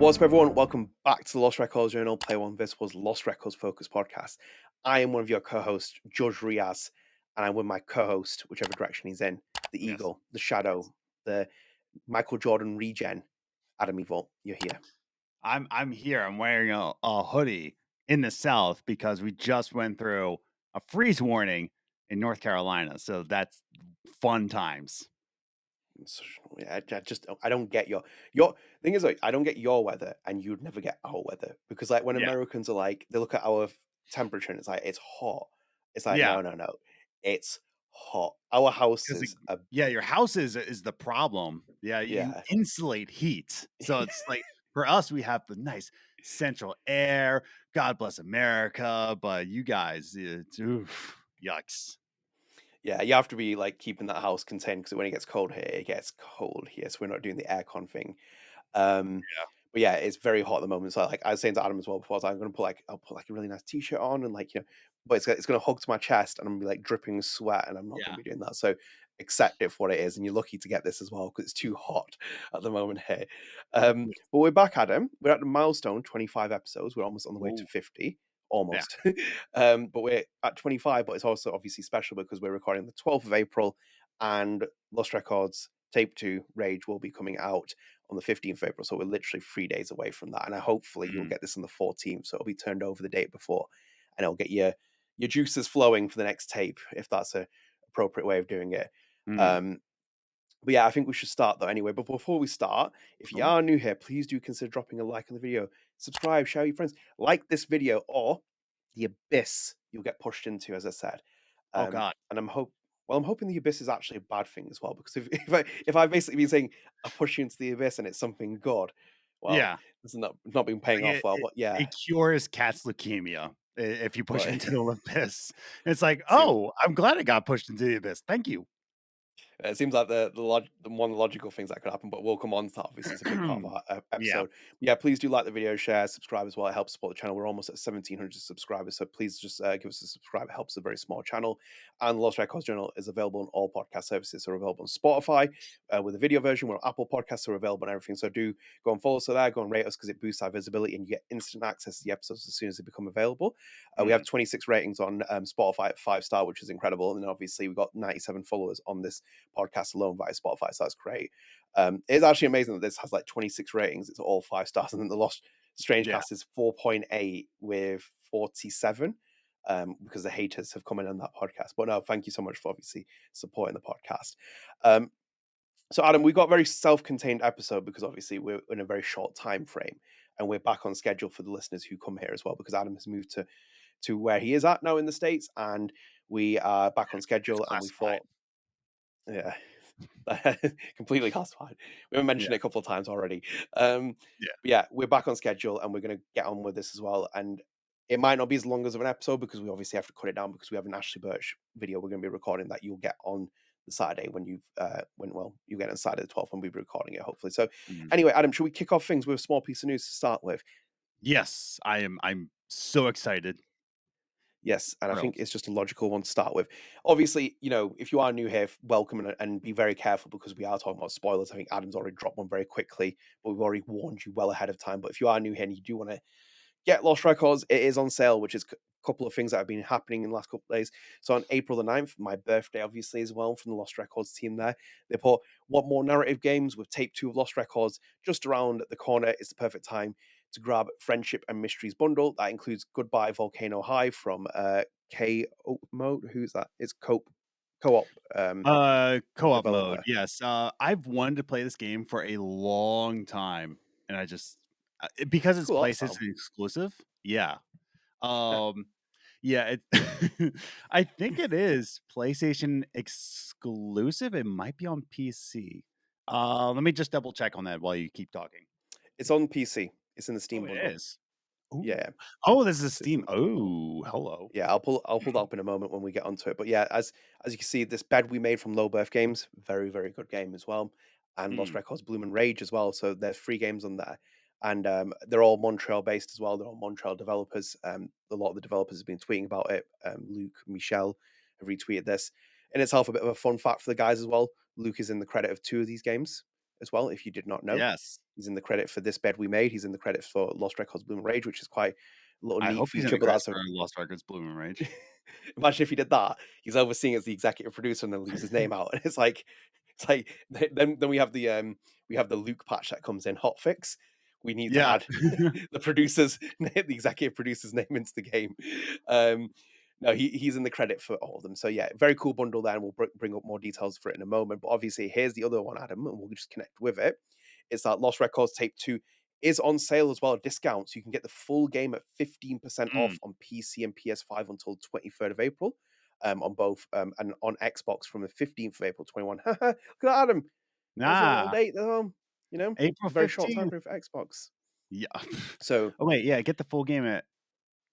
What's up, everyone? Welcome back to the Lost Records Journal, Play One. This was Lost Records Focus Podcast. I am one of your co-hosts, Judge Riaz, and I'm with my co-host, whichever direction he's in, the Yes. Eagle, the Shadow, the Michael Jordan regen, Adam Evalt. You're here. I'm here. I'm wearing a hoodie in the South because we just went through a freeze warning in North Carolina. So that's fun times. So, yeah, I don't get your thing is like I don't get your weather, and you'd never get our weather because like when Yeah. Americans are like they look at our temperature and it's like it's hot. It's like Yeah. no, it's hot. Our Because houses are yeah, your house is the problem. Yeah, you yeah. insulate heat. So it's like for us, we have the nice central air. God bless America. But you guys, it's, oof, yucks. Yeah, you have to be like keeping that house contained because when it gets cold here, it gets cold here. So we're not doing the aircon thing. Um, but yeah, it's very hot at the moment. So like I was saying to Adam as well before, I was like, I'm gonna put like I'll put like a really nice t-shirt on and like but it's gonna hug to my chest and I'm gonna be like dripping sweat and I'm not gonna Yeah. be doing that. So accept it for what it is, and you're lucky to get this as well because it's too hot at the moment here. Yeah. But we're back, Adam. We're at the milestone 25 episodes. We're almost on the way to Ooh, 50, yeah. almost. But we're at 25, but it's also obviously special because we're recording the 12th of April and Lost Records Tape 2 Rage will be coming out on the 15th of April. So we're literally 3 days away from that. And hopefully you'll Mm, get this on the 14th. So it'll be turned over the date before and it'll get your juices flowing for the next tape, if that's a appropriate way of doing it. mm. Um, but yeah, I think we should start though anyway. But before we start, if you Oh, are new here, please do consider dropping a like on the video, subscribe, share with your friends, like this video, or the abyss you'll get pushed into, as I said. oh God. And I'm hoping the abyss is actually a bad thing as well, because if I've basically been saying I push you into the abyss and it's something good, well, Yeah. it's not been paying Like off well. But yeah, it cures cat's leukemia if you push but into the abyss. It's like, see, "Oh, I'm glad it got pushed into the abyss. Thank you." it seems like the one of the logical things that could happen, but we'll come on to that. Obviously, it's a big part of our Yeah. episode. Yeah, please do like the video, share, subscribe as well. It helps support the channel. We're almost at 1,700 subscribers, so please just give us a subscribe. It helps a very small channel. And the Lost Records Journal is available on all podcast services. So we're available on Spotify with a video version. We're on Apple Podcasts, so we're available on everything. So do go and follow us there, go and rate us because it boosts our visibility and you get instant access to the episodes as soon as they become available. We have Mm, 26 ratings on Spotify at 5-star, which is incredible. And then obviously we've got 97 followers on this podcast alone via Spotify, so that's great. It's actually amazing that this has like 26 ratings. It's all 5 stars, and then the Lost Strange yeah. Cast is 4.8 with 47. Because the haters have come in on that podcast. But no, thank you so much for obviously supporting the podcast. Um, so Adam, we got a very self-contained episode because obviously we're in a very short time frame, and we're back on schedule for the listeners who come here as well because Adam has moved to where he is at now in the States, and we are back on It's schedule. And we classified. thought, yeah, completely classified. We haven't Yeah. mentioned it a couple of times already. Um, Yeah. but yeah, we're back on schedule and we're going to get on with this as well. And it might not be as long as of an episode because we obviously have to cut it down because we have an Ashley Birch video we're going to be recording that you'll get on the Saturday when you get on Saturday the 12th when we'll be recording it, hopefully. So Mhm. anyway, Adam, should we kick off things with a small piece of news to start with? Yes, I'm so excited. Yes, and I think Thrilled. it's just a logical one to start with. Obviously, if you are new here, welcome and be very careful because we are talking about spoilers. I think Adam's already dropped one very quickly, but we've already warned you well ahead of time. But if you are new here and you do want to get Lost Records, it is on sale, which is a couple of things that have been happening in the last couple of days. So on April the 9th, my birthday, obviously, as well, from the Lost Records team there, they put, "Want more narrative games with Tape 2 of Lost Records just around the corner? It's the perfect time to grab Friendship and Mysteries bundle. That includes Goodbye Volcano High from K Mode. Who's that? It's Co-op Co-op mode. developer. Yes. I've wanted to play this game for a long time, and I just because it's Cool art style. PlayStation exclusive. Yeah. Um, yeah, it I think it is PlayStation exclusive. It might be on PC. Let me just double check on that while you keep talking. It's on PC. It's in the Oh, Steam it bundle. is. Ooh. Yeah, Oh, this is so it's Steam. in Oh, hello. Yeah, I'll pull that up in a moment when we get onto it. But yeah, as you can see, this bed we made from Lowbirth Games, very very good game as well, and Lost Mm, Records Bloom and Rage as well. So there's 3 games on there, and they're all Montreal based as well. They're all Montreal developers. A lot of the developers have been tweeting about it. Luke, Michelle have retweeted this. In itself, a bit of a fun fact for the guys as well. Luke is in the credit of 2 of these games as well, if you did not know. Yes. He's in the credit for This Bed We Made. He's in the credits for Lost Records Bloom Rage, which is quite a little I neat hope he's in feature, the but credits that's a for Lost Records Bloom and Rage. imagine if he did that. He's overseeing as the executive producer and then leaves his name out. And it's like then we have the Luke patch that comes in hotfix. We need to Yeah. add the executive producer's name into the game. Um, no, he's in the credit for all of them. So yeah, very cool bundle there, and we'll bring up more details for it in a moment. But obviously, here's the other one, Adam, and we'll just connect with it. It's that Lost Records Tape 2 is on sale as well, discounts. You can get the full game at 15% Mm. off on PC and PS5 until 23rd of April. On both and on Xbox from the 15th of April 21. Look at that, Adam. There's a little Nah. date there. You know, April it's a very short time 15th. period for Xbox. Yeah. So Oh, wait, yeah, get the full game at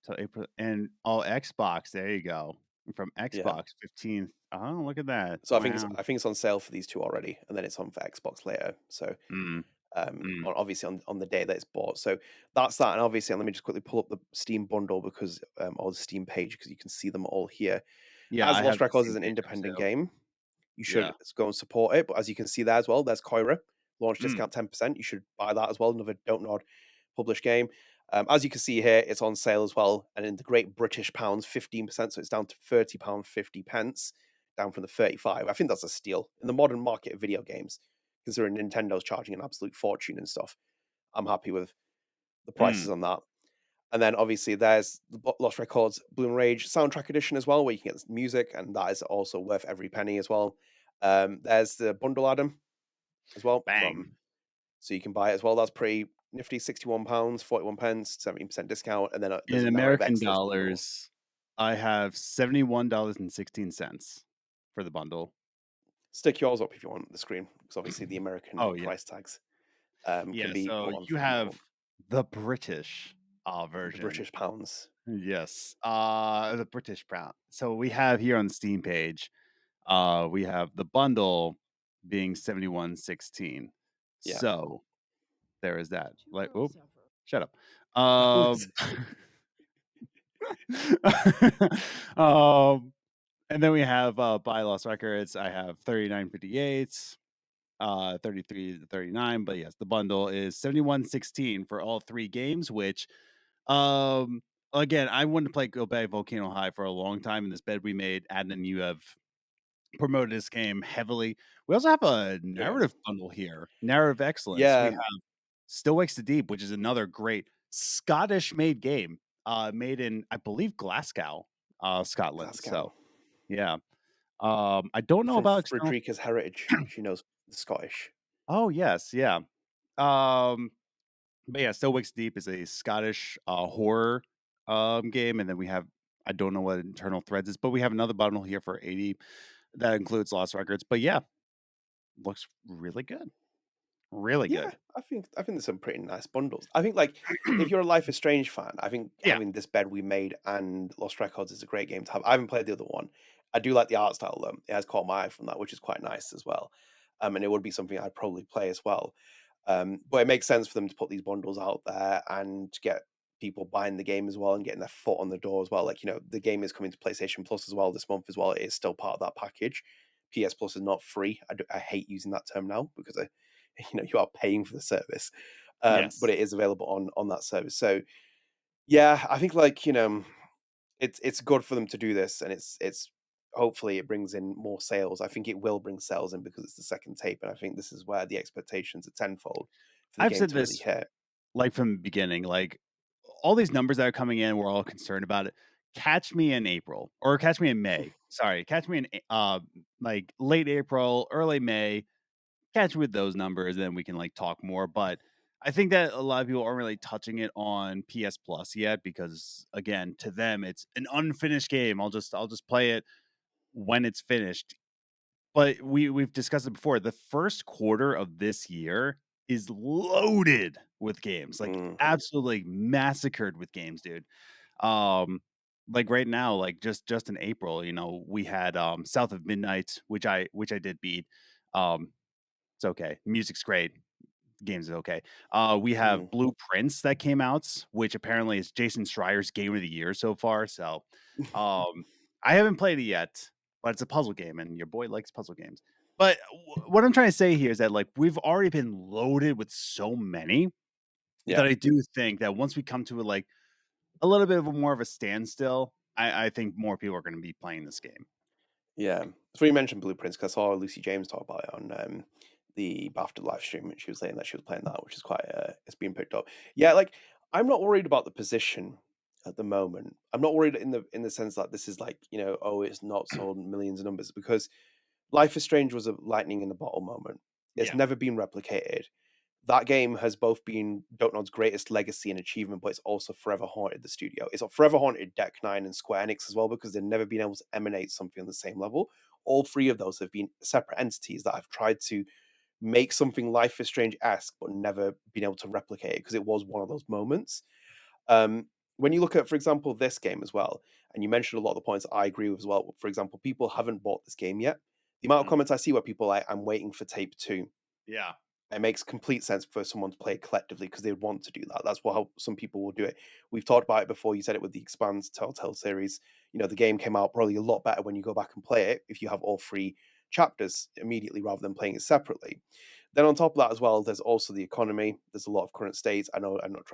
till April and Xbox, there you go. From yeah. Xbox 15th. Oh, look at that. So Wow. I think it's on sale for these two already, and then it's on for Xbox later. So Mm, mm. obviously on the day that it's bought. So that's that. And obviously, let me just quickly pull up the Steam bundle because or the Steam page because you can see them all here. Yeah, As I have Lost the Records same is an page up independent too. game, you Yeah. should go and support it. But as you can see there as well, there's Koira launch Mm, discount 10%. You should buy that as well. Another Don't Nod published game. As you can see here, it's on sale as well, and in the Great British Pounds, 15%. So it's down to £30.50, down from the 35. I think that's a steal in the modern market of video games, considering Nintendo's charging an absolute fortune and stuff. I'm happy with the prices mm. on that. And then obviously there's the Lost Records Bloom Rage soundtrack edition as well, where you can get the music, and that is also worth every penny as well. There's the bundle Adam as well from, Bang. so you can buy it as well. That's pretty nifty, £61, 41 pence, 17% discount, and then there's In a Narrative American Excellence bundle. dollars, I have $71.16 for the bundle. Stick yours up if you want the screen, because obviously the American Oh, yeah. price tags can Yeah, be so put on you for have people. the British, The version. British pounds. Yes, the British pound. So we have here on the Steam page, we have the bundle being 71.16. Yeah. So there is that. Like, oh, shut up. Um, um, and then we have buy Lost Records. I have 39.58, 33 to 39. But yes, the bundle is 71.16 for all three games, which um again, I wanted to play Go Back Volcano High for a long time. In This Bed We Made, Adnan, you have promoted this game heavily. We also have a Yeah. narrative bundle here, Narrative Excellence. We Yeah. have Still Wakes the Deep, which is another great Scottish-made game, made in, I believe, Glasgow, Scotland. Glasgow. So, yeah. I don't know From about external. Frederica's heritage. She knows the Scottish. Oh, yes, yeah. Um, but yeah, Still Wakes Deep is a Scottish horror game, and then we have, I don't know what Internal Threads is, but we have another bundle here for 80 that includes Lost Records. But yeah, looks really good. Really Yeah, good. I think there's some pretty nice bundles. I think like if you're a Life is Strange fan, I think Yeah. having This Bed We Made and Lost Records is a great game to have. I haven't played the other one. I do like the art style though. It has caught my eye from that, which is quite nice as well. And it would be something I'd probably play as well. But it makes sense for them to put these bundles out there and get people buying the game as well and getting their foot on the door as well. Like, the game is coming to PlayStation Plus as well this month as well. It is still part of that package. PS Plus is not free. I hate using that term now because you are paying for the service. But Yes. it is available on that service. So yeah, I think like, it's good for them to do this, and it's hopefully it brings in more sales. I think it will bring sales in because it's the second tape, and I think this is where the expectations are tenfold for the I've game said to really this hit. like from the beginning, like all these numbers that are coming in, we're all concerned about it. Catch me in April or catch me in May. Sorry, catch me in like late April, early May. Catch me with those numbers, then we can like talk more. But I think that a lot of people aren't really touching it on PS Plus yet because again, to them it's an unfinished game. I'll just play it when it's finished. But we've discussed it before. The first quarter of this year is loaded with games, like Mm, absolutely massacred with games, dude. Um, like right now, like just in April, we had South of Midnight, which I did beat. It's okay. Music's great. Games is okay. We have mm. Blueprints that came out, which apparently is Jason Schreier's game of the year so far. So, um, I haven't played it yet, but it's a puzzle game, and your boy likes puzzle games. But what I'm trying to say here is that, like, we've already been loaded with so many Yeah. that I do think that once we come to, like, a little bit of a more of a standstill, I think more people are gonna be playing this game. Yeah. So you mentioned Blueprints, 'cause I saw Lucy James talk about it on, the BAFTA live stream, and she was saying that she was playing that, which is quite, it's being picked up. Yeah, like, I'm not worried about the position at the moment. I'm not worried in the sense that this is like, "Oh, it's not sold in millions of numbers," because Life is Strange was a lightning in the bottle moment. It's Yeah. never been replicated. That game has both been Don't Nod's greatest legacy and achievement, but it's also forever haunted the studio. It's forever haunted Deck Nine and Square Enix as well because they've never been able to emanate something on the same level. All three of those have been separate entities that have tried to make something Life is Strange-esque, but never been able to replicate it because it was one of those moments. When you look at, for example, this game as well, and you mentioned a lot of the points I agree with as well. For example, people haven't bought this game yet. The amount of Mhm. comments I see where people are like, I'm waiting for tape two. Yeah. It makes complete sense for someone to play it collectively because they want to do that. That's how some people will do it. We've talked about it before. You said it with the Expanse Telltale series. The game came out probably a lot better when you go back and play it if you have all three chapters immediately rather than playing it separately. Then on top of that as well, there's also the economy. There's a lot of current states. I know I'm not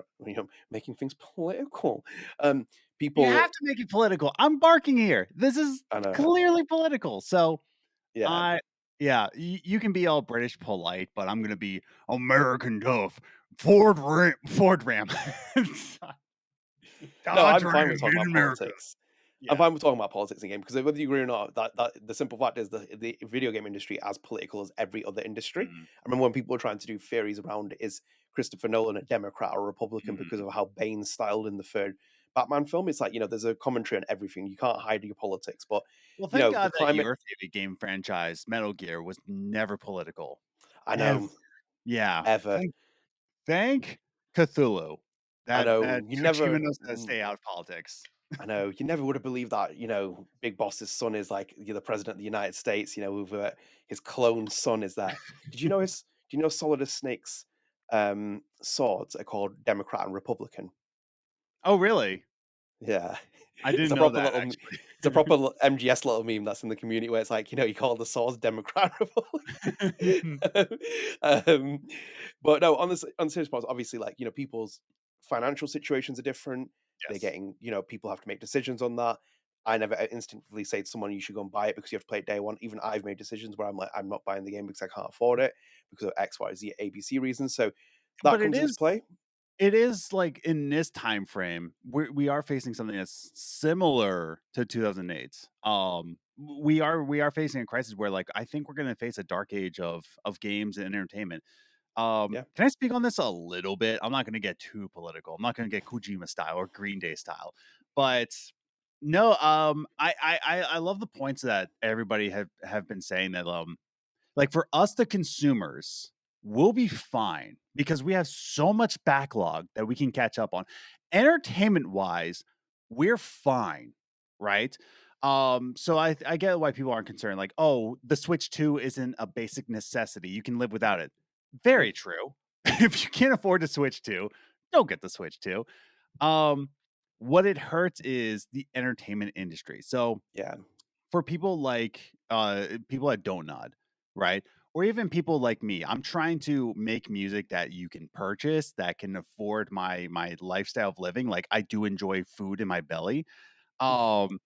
making things political. You People, have to make it political. I'm barking here. This is I know, clearly political. So yeah. I yeah, you can be all British polite, but I'm gonna be American tough. Ford Ram. No, Dodge I'm fine Ram with talking in about America. politics. I'm Yeah. fine with talking about politics in game because whether you agree or not, that the simple fact is the video game industry as political as every other industry. Mhm, I remember when people were trying to do theories around is Christopher Nolan a Democrat or Republican because mhm. of how Bane's styled in the third Batman film. It's like, there's a commentary on everything. You can't hide your politics, but Well, thank the God that climate. your favorite game franchise, Metal Gear, was never political. I Ever. know, Yeah. ever. Thank Cthulhu. I That know you Kojima never. knows how to stay out of politics. I know you never would have believed that, Big Boss's son is like the president of the United States, with his clone son is there. Do you know Solidus Snake's swords are called Democrat and Republican? Oh, really? Yeah. I It's didn't a know proper that little it's a actually. proper MGS little meme that's in the community where it's like, you call the swords Democrat and Republican. um, but no, on the serious part, obviously, like, people's financial situations are different. They're Yes. getting, people have to make decisions on that. I never instinctively say to someone, you should go and buy it because you have to play it day one. Even I've made decisions where I'm like, I'm not buying the game because I can't afford it because of X, Y, Z, ABC reasons. So that But it comes into is play. it is like in this time frame, we are facing something that's similar to 2008. We are facing a crisis where, like, I think we're gonna face a dark age of games and entertainment. Yeah. Can I speak on this a little bit? I'm not gonna get too political. I'm not gonna get Kojima style or Green Day style. But no, I love the points that everybody have been saying that, like, for us, the consumers, we'll be fine because we have so much backlog that we can catch up on. Entertainment-wise, we're fine, right? So I get why people aren't concerned, like, "Oh, the Switch 2 isn't a basic necessity, you can live without it." Yeah. Very true. If you can't afford the Switch 2, don't get the Switch 2. Um, what it hurts is the entertainment industry. So Yeah. for people that don't nod, right? Or even people like me, I'm trying to make music that you can purchase, that can afford my lifestyle of living. Like, I do enjoy food in my belly. Um,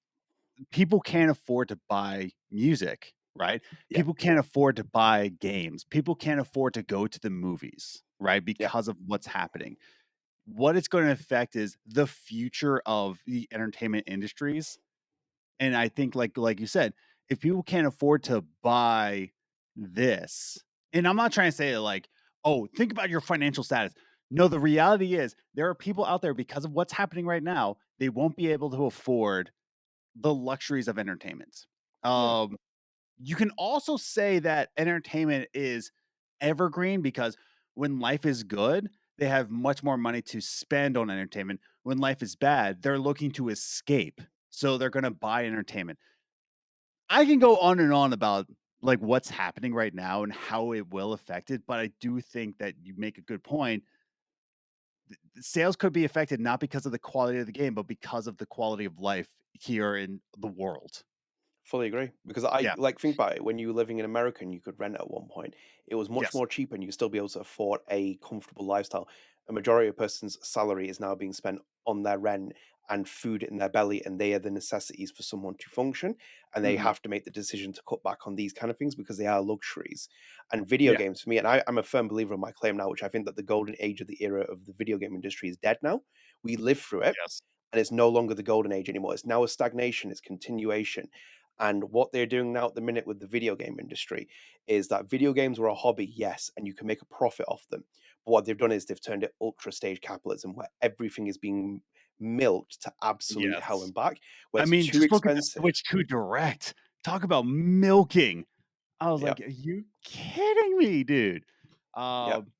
People can't afford to buy music, right? Yeah. People can't afford to buy games. People can't afford to go to the movies, right? Yeah. Because of what's happening. What it's going to affect is the future of the entertainment industries, and I think, like you said, if people can't afford to buy this, and I'm not trying to say like, "Oh, think about your financial status." No, the reality is there are people out there because of what's happening right now, they won't be able to afford the luxuries of entertainment. Yeah. Um, you can also say that entertainment is evergreen because when life is good, they have much more money to spend on entertainment. When life is bad, they're looking to escape. So they're going to buy entertainment. I can go on and on about like what's happening right now and how it will affect it, but I do think that you make a good point. Sales could be affected not because of the quality of the game, but because of the quality of life here in the world. Fully agree because I Yeah. like think about it. When you were living in America and you could rent at one point, it was much Yes. more cheaper and you could still be able to afford a comfortable lifestyle. A majority of a person's salary is now being spent on their rent and food in their belly, and they are the necessities for someone to function. And they Mhm. have to make the decision to cut back on these kind of things because they are luxuries. And video Yeah. games for me, and I'm a firm believer in my claim now, which I think that the golden age of the era of the video game industry is dead now. We lived through it Yes. and it's no longer the golden age anymore. It's now a stagnation, it's continuation. And what they're doing now at the minute with the video game industry is that video games were a hobby, yes, and you can make a profit off them. But what they've done is they've turned it ultra stage capitalism where everything is being milked to absolute hell Yes. and back, where I it's mean, too just look at the expensive. Switch 2 Direct. Talk about milking. I was Yeah, like, "Are you kidding me, dude?" yeah. Um,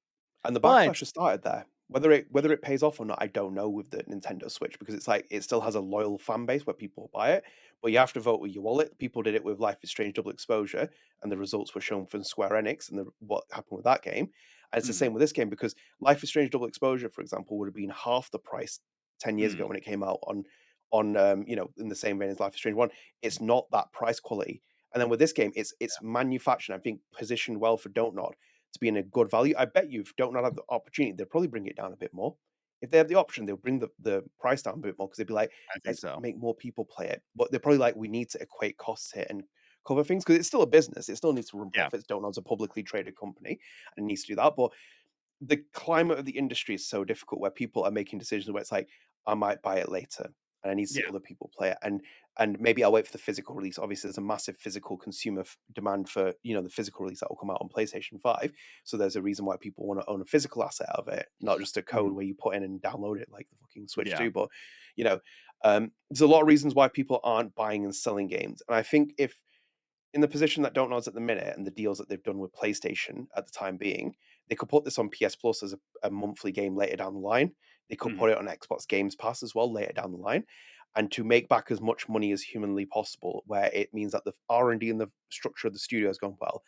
And the but backlash has started there. Whether it pays off or not, I don't know with the Nintendo Switch because it's like it still has a loyal fan base where people buy it, but you have to vote with your wallet. People did it with Life is Strange Double Exposure, and the results were shown from Square Enix and what happened with that game. And it's the mhm, same with this game because Life is Strange Double Exposure, for example, would have been half the price 10 years ago mm, when it came out on in the same vein as Life is Strange One. It's not that price quality. And then with this game, it's manufactured, I think, positioned well for Don't Nod to be in a good value. I bet you if Don't Not have the opportunity, they'll probably bring it down a bit more. If they have the option, they'll bring the price down a bit more because they'd be like, I think let's so. make more people play it. But they're probably like, we need to equate costs here and cover things because it's still a business. It still needs to run Yeah. profits. Don't Nod's a publicly traded company and it needs to do that. But the climate of the industry is so difficult where people are making decisions where it's like, I might buy it later and I need to see Yeah. other people play it. And maybe I'll wait for the physical release. Obviously, there's a massive physical consumer demand for, the physical release that will come out on PlayStation 5. So there's a reason why people want to own a physical asset of it, not just a code Mhm. where you put in and download it like the fucking Switch Yeah. do. But you know, there's a lot of reasons why people aren't buying and selling games. And I think if in the position that Don't Nod's at the minute and the deals that they've done with PlayStation at the time being, they could put this on PS Plus as a monthly game later down the line. They could Mhm. put it on Xbox Games Pass as well later down the line, and to make back as much money as humanly possible, where it means that the R&D and the structure of the studio has gone well,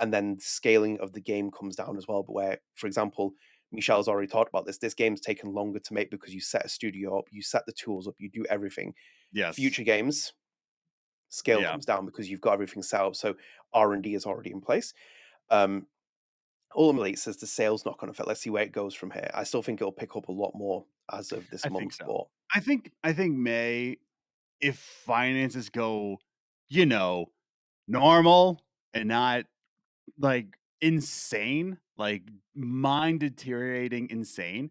and then scaling of the game comes down as well. But where, for example, Michelle's already talked about this. This game's taken longer to make because you set a studio up, you set the tools up, you do everything. Yes. Future games, scale Yeah. comes down because you've got everything set up. So R&D is already in place. Um, Ultimately, it says the sales knock on effect. Let's see where it goes from here. I still think it'll pick up a lot more as of this I think month, so. but I think May, if finances go, you know, normal and not like insane, like mind deteriorating insane,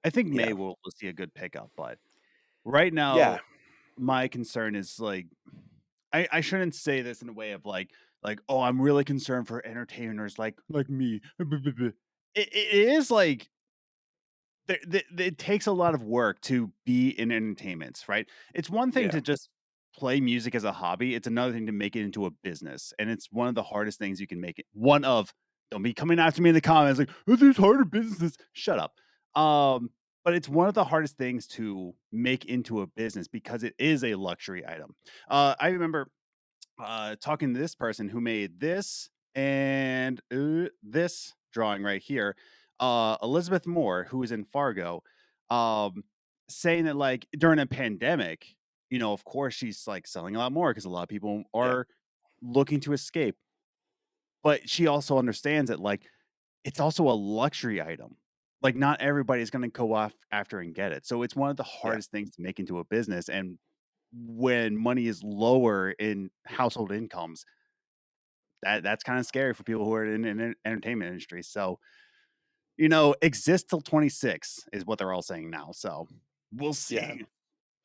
I think yeah, May will see a good pickup. But right yeah, now, my concern is like I shouldn't say this in a way of like, oh, I'm really concerned for entertainers like me. It is like it takes a lot of work to be in entertainment, right? It's one thing yeah, to just play music as a hobby. It's another thing to make it into a business, and it's one of the hardest things you can make it. One of don't be coming after me in the comments like, "Oh, there's harder businesses." Shut up. But it's one of the hardest things to make into a business because it is a luxury item. I remember talking to this person who made this and this drawing right here, Elizabeth Moore, who is in Fargo, um, saying that like during a pandemic, of course she's like selling a lot more because a lot of people yeah, are looking to escape. But she also understands that like it's also a luxury item. Like not everybody's going to go off after and get it. So it's one of the yeah, hardest things to make into a business. And when money is lower in household incomes, that's kind of scary for people who are in the entertainment industry. So, exist till 26 is what they're all saying now. So we'll yeah. see.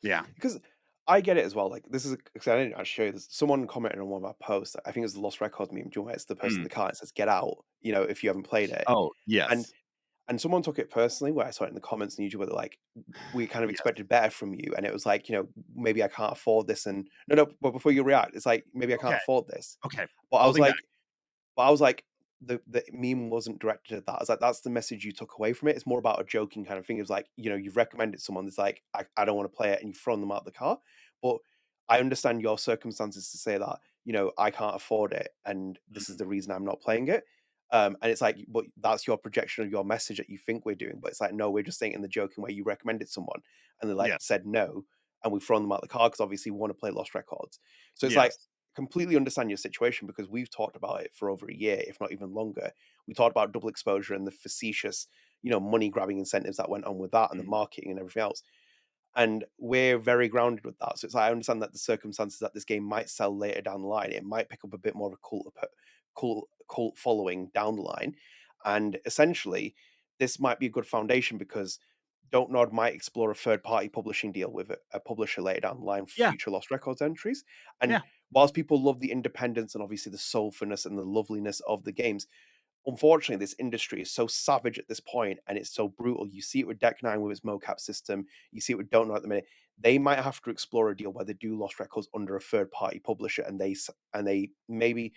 Yeah. Because I get it as well. Like this is because I didn't actually show you this. Someone commented on one of our posts. I think it was the Lost Records meme. Do you know where it's the person in Mm. the car? It says "Get out." If you haven't played it, Oh, and yes. and someone took it personally. Where I saw it in the comments on YouTube, where they're like, "We kind of Yes. expected better from you," and it was like, maybe I can't afford this. And no, no. But before you react, it's like maybe I can't Okay. afford this. Okay. But I was Holding back. like, But I was like, the meme wasn't directed at that. I was like, that's the message you took away from it. It's more about a joking kind of thing. It was like, you've recommended someone that's like, I don't want to play it, and you've thrown them out the car. But I understand your circumstances to say that, I can't afford it, and this is Mhm. the reason I'm not playing it. And it's like, but that's your projection of your message that you think we're doing. But it's like, no, we're just saying in the joking way you recommended someone and they like Yes. said no, and we've thrown them out the car because obviously we want to play Lost Records. So it's like Yes. completely understand your situation because we've talked about it for over a year, if not even longer. We talked about double exposure and the facetious, money grabbing incentives that went on with that and the Mm, marketing and everything else. And we're very grounded with that. So it's like, I understand that the circumstances that this game might sell later down the line, it might pick up a bit more of a cult following down the line. And essentially, this might be a good foundation because Don't Nod might explore a third party publishing deal with a publisher later down the line for yeah, future Lost Records entries. And yeah. whilst people love the independence and obviously the soulfulness and the loveliness of the games, unfortunately, this industry is so savage at this point and it's so brutal. You see it with Deck Nine with its mocap system. You see it with Don't Know at the minute. They might have to explore a deal where they do Lost Records under a third party publisher, and they maybe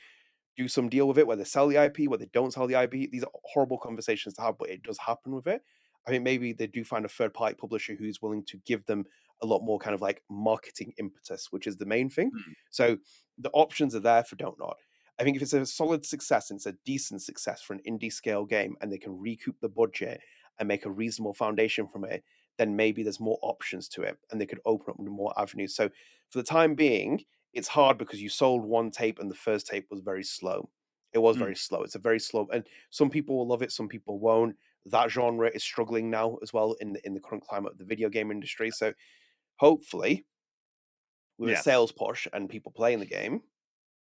do some deal with it, where they sell the IP, where they don't sell the IP. These are horrible conversations to have, but it does happen with it. I think maybe they do find a third party publisher who's willing to give them a lot more kind of like marketing impetus, which is the main thing. Mm, So the options are there for Don't Nod. I think if it's a solid success and it's a decent success for an indie scale game and they can recoup the budget and make a reasonable foundation from it, then maybe there's more options to it and they could open up more avenues. So for the time being, it's hard because you sold one tape and the first tape was very slow. It was mm, very slow. It's a very slow, and some people will love it, some people won't. That genre is struggling now as well in the current climate of the video game industry. So hopefully, with a yes. sales push and people playing the game,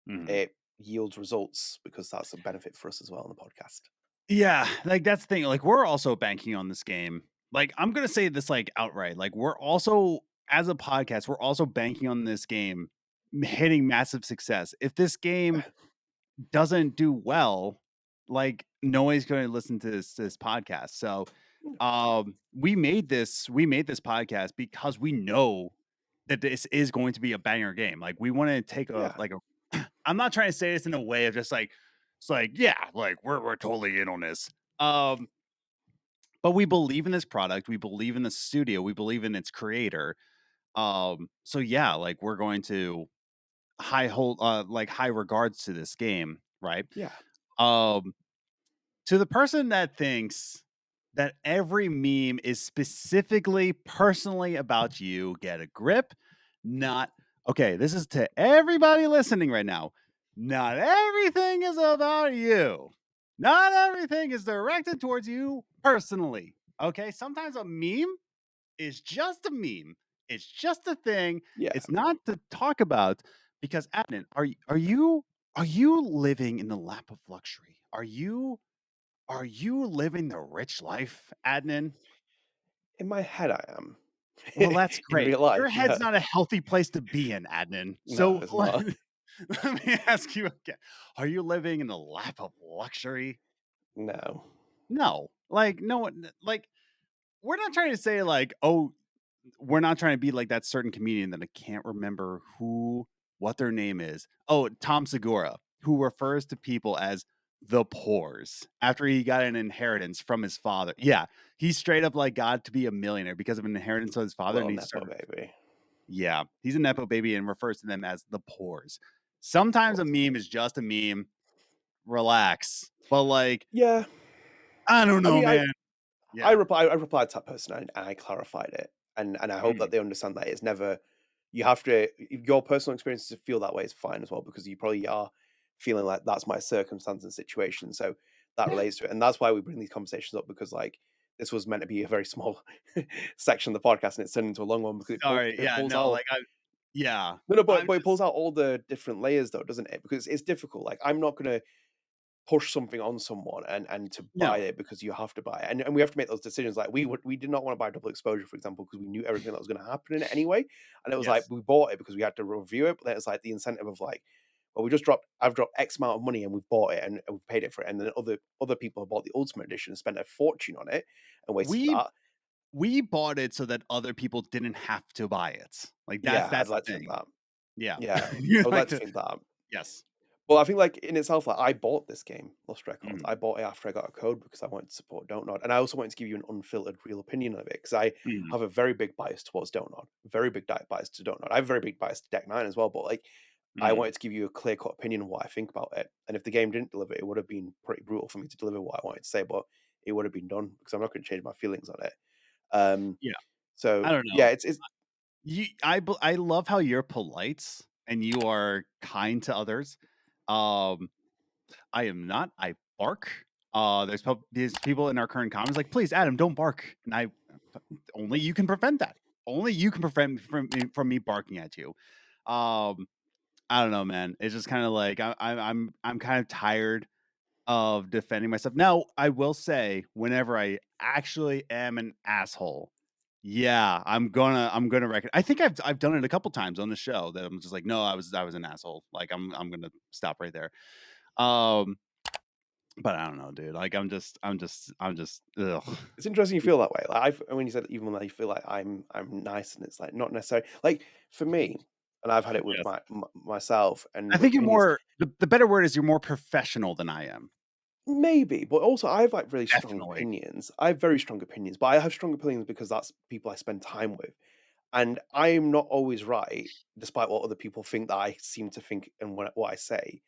Mhm. it yields results because that's a benefit for us as well on the podcast. Yeah, like, that's the thing, like, we're also banking on this game. Like, I'm gonna say this, like, outright, like, we're also as a podcast, we're also banking on this game hitting massive success. If this game doesn't do well, like, nobody's gonna listen to this podcast. So, we made this podcast because we know that this is going to be a banger game. Like, we wanna take a Yeah, like a I'm not trying to say this in a way of just like, it's like, yeah, like we're totally in on this. Um, but we believe in this product, we believe in the studio, we believe in its creator. So yeah, like we're going to high regards to this game, right? yeah, Um, to the person that thinks that every meme is specifically personally about you, get a grip. Not okay. This is to everybody listening right now. Not everything is about you. Not everything is directed towards you personally. Okay. Sometimes a meme is just a meme. It's just a thing. yeah. It's not to talk about because Adnan, are you living in the lap of luxury? Are you living the rich life, Adnan? In my head, I am. Well, that's In great. real Your life, head's yeah. not a healthy place to be in, Adnan. No, So it's not. let me ask you again. Are you living in the lap of luxury? No. No. Like, no one, like, we're not trying to say, like, oh, we're not trying to be like that certain comedian that I can't remember what their name is. Oh, Tom Segura, who refers to people as the pores after he got an inheritance from his father. Yeah, he straight up like got to be a millionaire because of an inheritance of his father, and Little he Nepo started. baby. Yeah, he's a nepo baby and refers to them as the pores. Sometimes a Cool. meme is just a meme. Relax, but like Yeah. I don't I know, mean, man. Yeah. I replied to that person and I clarified it. And I hope Mm, that they understand that it's never you have to your personal experiences to feel that way is fine as well because you probably are feeling like that's my circumstance and situation. So that yeah. relates to it. And that's why we bring these conversations up because like this was meant to be a very small section of the podcast and it's turned into a long one because Sorry. it Yeah. pulls No. out Like I. Yeah. no, no, I'm but it just. pulls out all the different layers though, doesn't it? Because it's difficult. Like I'm not gonna push something on someone and to buy No. it because you have to buy it. And we have to make those decisions. Like we did not want to buy double exposure, for example, because we knew everything that was going to happen in it anyway. And it was like Yes. we bought it because we had to review it, but then it's like the incentive of like, well, I've dropped X amount of money and we've bought it and we've paid it for it. And then other people have bought the ultimate edition and spent a fortune on it and wasted We that. we bought it so that other people didn't have to buy it. Like that's Yeah, I'd that's the like to think thing. that. Yeah. Yeah. You I would like like to to. think that. Yes. Well, I think like in itself, like I bought this game, Lost Records. Mm, I bought it after I got a code because I wanted to support Don't Nod, and I also wanted to give you an unfiltered, real opinion of it because I mm, have a very big bias towards Don't Nod, very big bias to Don't Nod. I have a very big bias to Deck Nine as well, but like I mm. wanted to give you a clear cut opinion of what I think about it. And if the game didn't deliver, it would have been pretty brutal for me to deliver what I wanted to say, but it would have been done because I'm not going to change my feelings on it. Um, Yeah. so I don't yeah, know. it's I love how you're polite and you are kind to others. Um, I am not. I bark. There's people in our current comments like, please, Adam, don't bark. And only you can prevent that. Only you can prevent me from me barking at you. Um, I don't know, man. It's just kind of like I'm kind of tired of defending myself. Now, I will say, whenever I actually am an asshole, yeah, I'm gonna reckon. I think I've done it a couple times on the show that I'm just like, no, I was an asshole. Like I'm gonna stop right there. Um, but I don't know, dude. Like I'm just ugh. It's interesting you feel that way. Like when you said even when I feel like I'm nice, and it's like not necessarily like for me, and I've had it with Yes. myself I and with think you're opinions. more the better word is you're more professional than I am. Maybe, but also I have like really strong Definitely. opinions. I have very strong opinions, but I have strong opinions because that's people I spend time with. And I'm not always right, despite what other people think that I seem to think and what I say.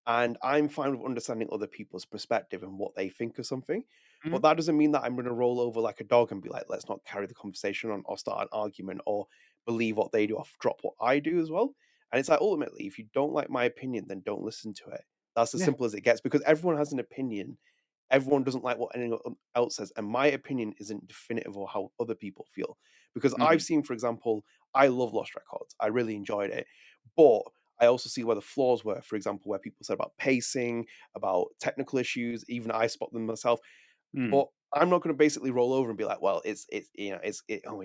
And I'm fine with understanding other people's perspective and what they think of something. Mhm. But that doesn't mean that I'm going to roll over like a dog and be like, let's not carry the conversation on or start an argument or believe what they do or drop what I do as well. And it's like, ultimately, if you don't like my opinion, then don't listen to it. That's as Yeah. simple as it gets because everyone has an opinion. Everyone doesn't like what anyone else says. And my opinion isn't definitive of how other people feel. Because I've Mhm. seen, for example, I love Lost Records. I really enjoyed it. But I also see where the flaws were, for example, where people said about pacing, about technical issues, even I spot them myself. Mhm. But I'm not going to basically roll over and be like, well, it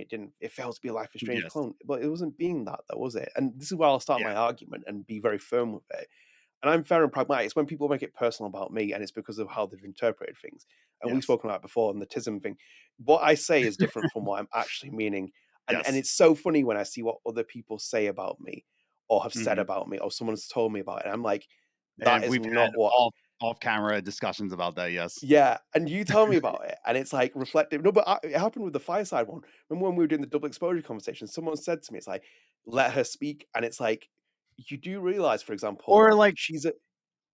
didn't, it fails to be a Life is Strange Yes. clone. But it wasn't being that, though, was it? And this is where I'll start Yeah. my argument and be very firm with it. And I'm fair and pragmatic. It's when people make it personal about me, and it's because of how they've interpreted things. And we've Yes. spoken about it before, and the tism thing. What I say is different from what I'm actually meaning. And Yes. it's so funny when I see what other people say about me or have said Mhm. about me or someone's told me about it. And I'm like, that And is we've had not what. off camera discussions about that, yes. Yeah, and you tell me about it, and it's like reflective. No, but it happened with the Fireside one. Remember when we were doing the double exposure conversation? Someone said to me, "It's like let her speak," and it's like you do realize, for example, Or like she's a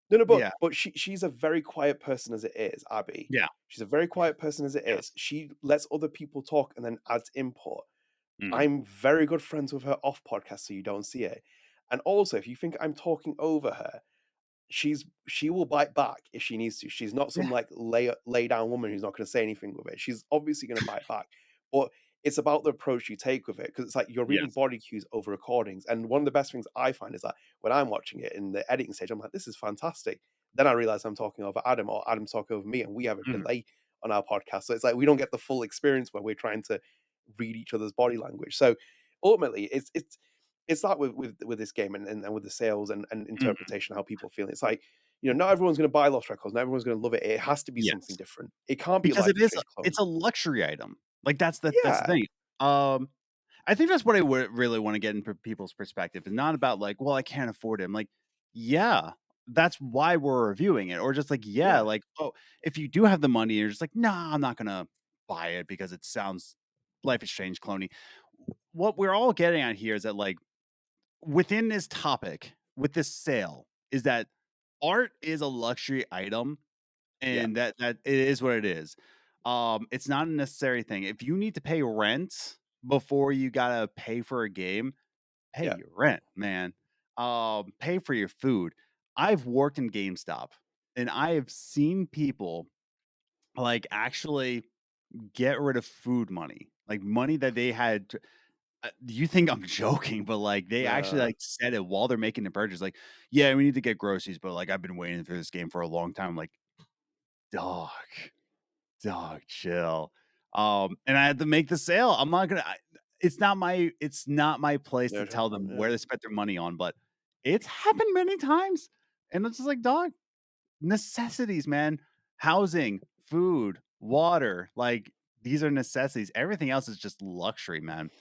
no, no, yeah, but she's a very quiet person as it is, Abby. yeah. She's a very quiet person as it is. Yes. She lets other people talk and then adds input. Mhm. I'm very good friends with her off podcast, so you don't see it. And also, if you think I'm talking over her, she will bite back if she needs to. She's not Yeah. some like lay down woman who's not going to say anything with it. She's obviously going to bite back, but it's about the approach you take with it because it's like you're reading Yes. body cues over recordings. And one of the best things I find is that when I'm watching it in the editing stage, I'm like, this is fantastic. Then I realize I'm talking over Adam or Adam's talking over me, and we have a Mhm. delay on our podcast. So it's like we don't get the full experience where we're trying to read each other's body language. So ultimately, it's that with this game and with the sales and Mhm. interpretation, how people feel. It's like, not everyone's going to buy Lost Records, not everyone's going to love it. It has to be something Yes. different. It can't be a Because Life it is is Strange clone. it's a luxury item. Like, that's the Yeah, thing. Um, I think that's what I would really wanna get in people's perspective. It's not about like, "Well, I can't afford it." I'm like, "Yeah, that's why we're reviewing it." Or just like, "Yeah, yeah, like, oh, if you do have the money, you're just like, nah, I'm not gonna buy it because it sounds Life is Strange cloney." What we're all getting at here is that, like, within this topic, with this sale, is that art is a luxury item yeah, and that it is what it is. It's not a necessary thing. If you need to pay rent before you gotta pay for a game, pay yeah, your rent, man. Pay for your food. I've worked in GameStop and I have seen people like actually get rid of food money, like money that they had. You think I'm joking, but like they actually nah, like said it while they're making the purchase. Like, yeah, we need to get groceries, but like I've been waiting for this game for a long time. I'm like, dog. Dog, chill. And I had to make the sale. I'm not gonna it's not my place no, to tell yeah, them yeah. where to spend their money on, but it's happened many times. And it's just like, dog, necessities, man. Housing, food, water, like these are necessities. Everything else is just luxury, man.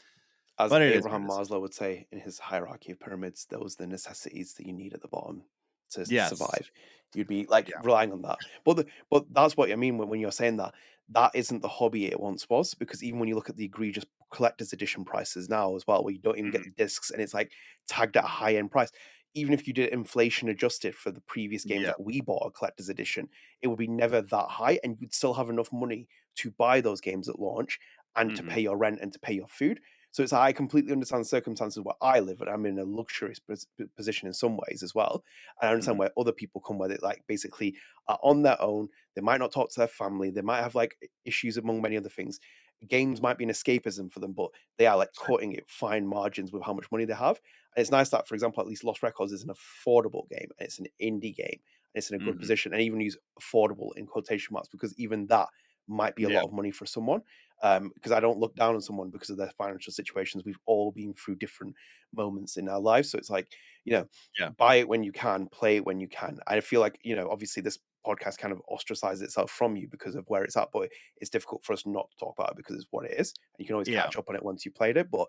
As But it is what Abraham it is. Maslow would say in his hierarchy of pyramids, those are the necessities that you need at the bottom to Yes. survive. You'd be like Yeah. relying on that. But that's what I mean when you're saying that. That isn't the hobby it once was, because even when you look at the egregious collector's edition prices now as well, where you don't even get Mhm. the discs and it's like tagged at a high end price. Even if you did inflation adjusted for the previous games Yeah. that we bought a collector's edition, it would be never that high, and you'd still have enough money to buy those games at launch and to Mhm. pay your rent and to pay your food. So it's I completely understand the circumstances where I live, and I'm in a luxurious position in some ways as well. And I understand Mhm. where other people come where they like basically are on their own. They might not talk to their family. They might have like issues among many other things. Games might be an escapism for them, but they are like Sure. cutting it fine margins with how much money they have. And it's nice that, for example, at least Lost Records is an affordable game and it's an indie game and it's in a good Mhm. position. And even use affordable in quotation marks because even that might be a Yeah. lot of money for someone. Because I don't look down on someone because of their financial situations. We've all been through different moments in our lives. So it's like, you know, Yeah. buy it when you can, play it when you can. I feel like, obviously this podcast kind of ostracizes itself from you because of where it's at, but it's difficult for us not to talk about it because it's what it is. And you can always Yeah. catch up on it once you played it. But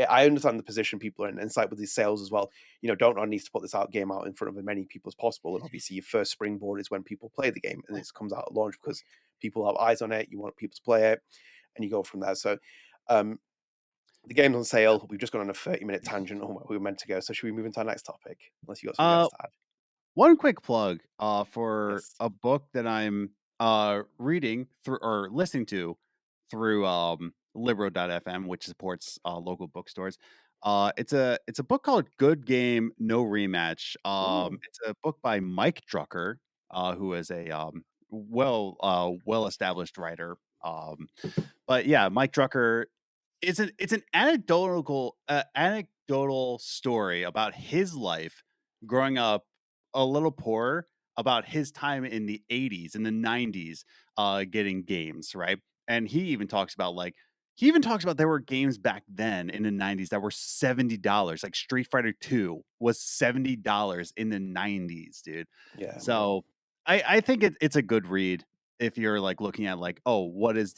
I understand the position people are in, and it's like with these sales as well. Don't Nod needs to put this game out in front of as many people as possible. And obviously, your first springboard is when people play the game, and it comes out at launch because people have eyes on it. You want people to play it, and you go from there. So, um, the game's on sale. We've just gone on a 30-minute tangent on where we were meant to go. So, should we move into our next topic? Unless you got something else Uh, to add? One quick plug, for Yes. a book that I'm, reading through or listening to through, Libro.fm, which supports, local bookstores. It's a book called Good Game, No Rematch. Mm, It's a book by Mike Drucker, who is a, well-established writer. But yeah, Mike Drucker, it's an anecdotal story about his life growing up a little poorer, about his time in the 80s and the 90s, getting games, right? And he even talks about there were games back then in the 90s that were $70. Like Street Fighter 2 was $70 in the 90s, dude. yeah. So I think it's a good read if you're like looking at like, oh, what was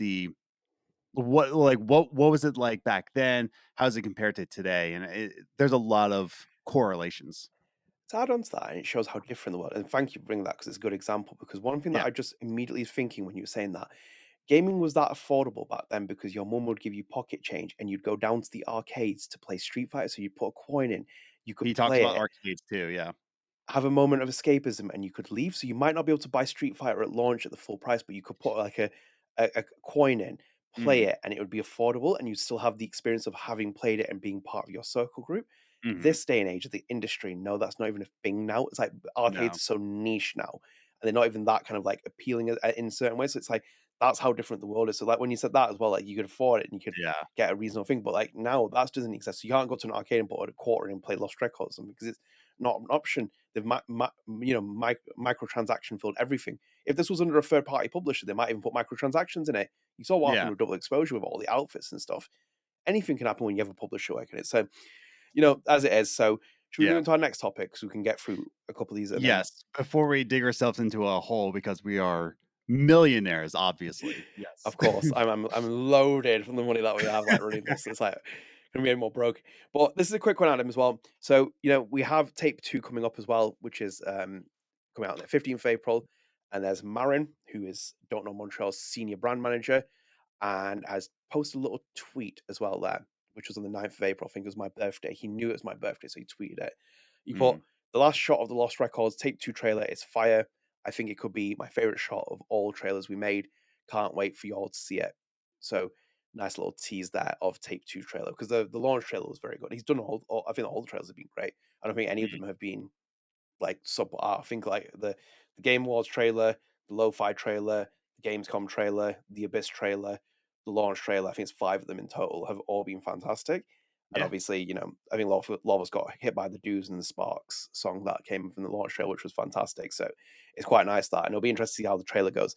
it like back then? How does it compare to today? And there's a lot of correlations. To add on to that, and it shows how different the world. And thank you for bringing that because it's a good example. Because one thing that Yeah, I just immediately was thinking when you were saying that gaming was that affordable back then because your mum would give you pocket change and you'd go down to the arcades to play Street Fighter. So you put a coin in, you could he talks play about it, arcades too. Yeah. have a moment of escapism, and you could leave. So you might not be able to buy Street Fighter at launch at the full price, but you could put like a coin in, play Mhm, it, and it would be affordable, and you still have the experience of having played it and being part of your circle group. mhm. This day and age of the industry, no, that's not even a thing now. It's like arcades No. are so niche now, and they're not even that kind of like appealing in certain ways. So it's like that's how different the world is. So like when you said that as well, like you could afford it and you could Yeah. get a reasonable thing, but like now that doesn't exist. So you can't go to an arcade and put a quarter in and play Lost Records or something because it's not an option. They've microtransaction filled everything. If this was under a third party publisher, they might even put microtransactions in it. You saw what happened Yeah. with double exposure with all the outfits and stuff. Anything can happen when you have a publisher working it. So, as it is. So, should we move Yeah. into our next topic so we can get through a couple of these and then Yes. Before we dig ourselves into a hole because we are millionaires, obviously. Yes. of course, I'm loaded from the money that we have, like running this. It's like gonna be any more broke. But this is a quick one, Adam, as well. So we have tape two coming up as well, which is coming out on the 15th of April. And there's Marin, who is Don't Nod Montreal's senior brand manager, and has posted a little tweet as well there, which was on the 9th of April. I think it was my birthday. He knew it was my birthday, so he tweeted it. He put Mm, the last shot of the Lost Records tape two trailer is fire. I think it could be my favorite shot of all trailers we made. Can't wait for y'all to see it. So nice little tease there of tape two trailer because the launch trailer was very good. He's done I think all the trailers have been great. I don't think any of them mm. have been like subpar. I think like the Game Awards trailer, the Lo-Fi trailer, the Gamescom trailer, the Abyss trailer, the launch trailer. I think it's five of them in total have all been fantastic. And Yeah. obviously, I think Lava's got hit by the Dews and the Sparks song that came from the launch trailer, which was fantastic. So it's quite nice that, and it'll be interesting to see how the trailer goes.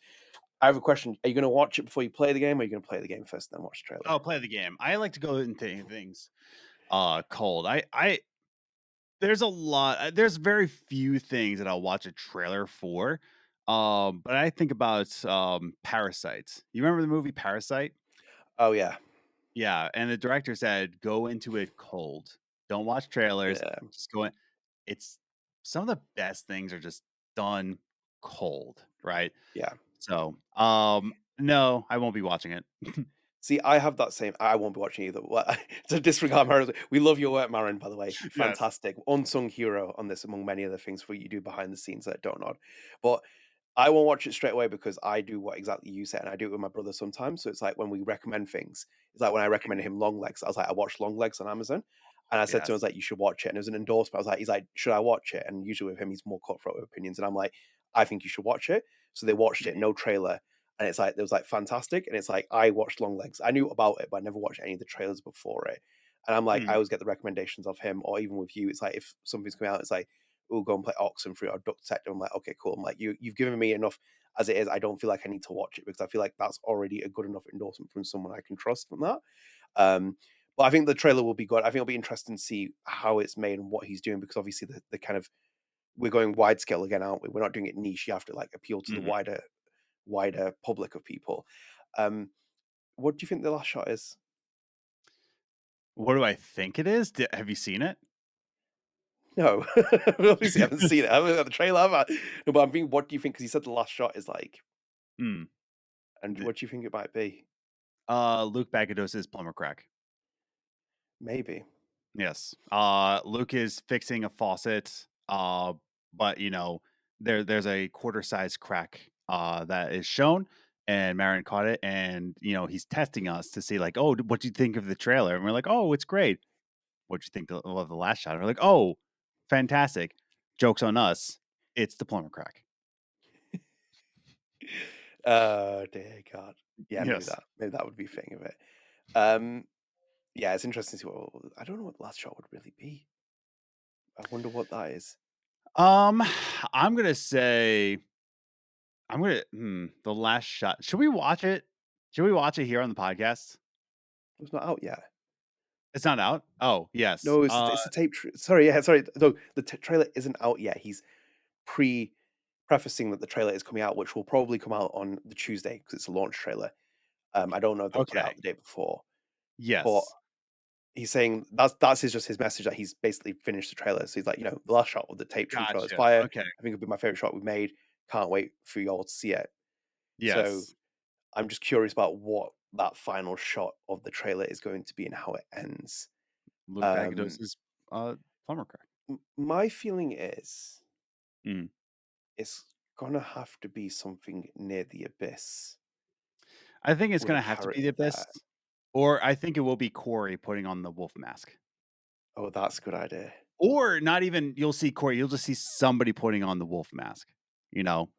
I have a question: are you going to watch it before you play the game, or are you going to play the game first and then watch the trailer? Oh, play the game. I like to go into things cold. There's very few things that I'll watch a trailer for. But I think about Parasite. You remember the movie Parasite? Oh yeah, Yeah, and the director said, "Go into it cold. Don't watch trailers. yeah, Just go in." It's some of the best things are just done cold, right? yeah. So, no, I won't be watching it. See, I have that same. I won't be watching either. To disregard Marin, we love your work, Marin. By the way, Yes. fantastic, unsung hero on this, among many other things for what you do behind the scenes that Don't Nod. But I won't watch it straight away because I do what exactly you said, and I do it with my brother sometimes. So it's like when we recommend things, it's like when I recommended him Long Legs, I was like, I watched Long Legs on Amazon, and I said to him, I Yes. was like, you should watch it. And it was an endorsement. I was like, he's like, should I watch it? And usually with him, he's more cutthroat with opinions, and I'm like, I think you should watch it. So they watched it, no trailer, and it's like it was like fantastic. And it's like I watched Long Legs. I knew about it, but I never watched any of the trailers before it. And I'm like, I Mm, always get the recommendations of him, or even with you. It's like if something's coming out, it's like, we'll go and play Oxenfree or Duck Detective. I'm like, okay, cool. I'm like, you've given me enough as it is. I don't feel like I need to watch it because I feel like that's already a good enough endorsement from someone I can trust from that. Um, but I think the trailer will be good. I think it'll be interesting to see how it's made and what he's doing because obviously the kind of we're going wide scale again, aren't we? We're not doing it niche. You have to like appeal to the mhm. wider public of people. Um, what do you think the last shot is? What do I think it is? Have you seen it? No, obviously I haven't seen it. I haven't got the trailer. Have I? No, but I'm thinking, what do you think? Because he said the last shot is like, Mm. and The what do you think it might be? Luke Bagados's plumber crack. Maybe. Yes. Luke is fixing a faucet, but there's a quarter size crack that is shown, and Marin caught it, and he's testing us to see like, oh, what do you think of the trailer? And we're like, oh, it's great. What do you think of the last shot? And we're like, oh, fantastic. Jokes on us. It's the plumber crack. Oh dear God. Yeah, maybe Yes. that. Maybe that would be a thing of it. Um, yeah, it's interesting to see what I don't know what the last shot would really be. I wonder what that is. Um, I'm gonna say the last shot. Should we watch it? Should we watch it here on the podcast? It's not out yet. It's not out? Oh, yes. No, it's a tape. Sorry, yeah, sorry. No, the trailer isn't out yet. He's pre prefacing that the trailer is coming out, which will probably come out on the Tuesday because it's a launch trailer. I don't know if they'll put it Okay. out the day before, but Yes. he's saying that's just his message that he's basically finished the trailer. So he's like, the last shot of the tape from the trailer is Gotcha. fire. Okay. I think it'll be my favorite shot we've made. Can't wait for y'all to see it. So Yes. I'm just curious about what that final shot of the trailer is going to be and how it ends. Luke Um, Bagados's plumber crack. my feeling is Mm. it's gonna have to be something near the abyss I think it's with a gonna have to be the character Abyss, there. or I think it will be Corey putting on the wolf mask. Oh, that's a good idea. Or not even you'll see Corey, you'll just see somebody putting on the wolf mask, you know?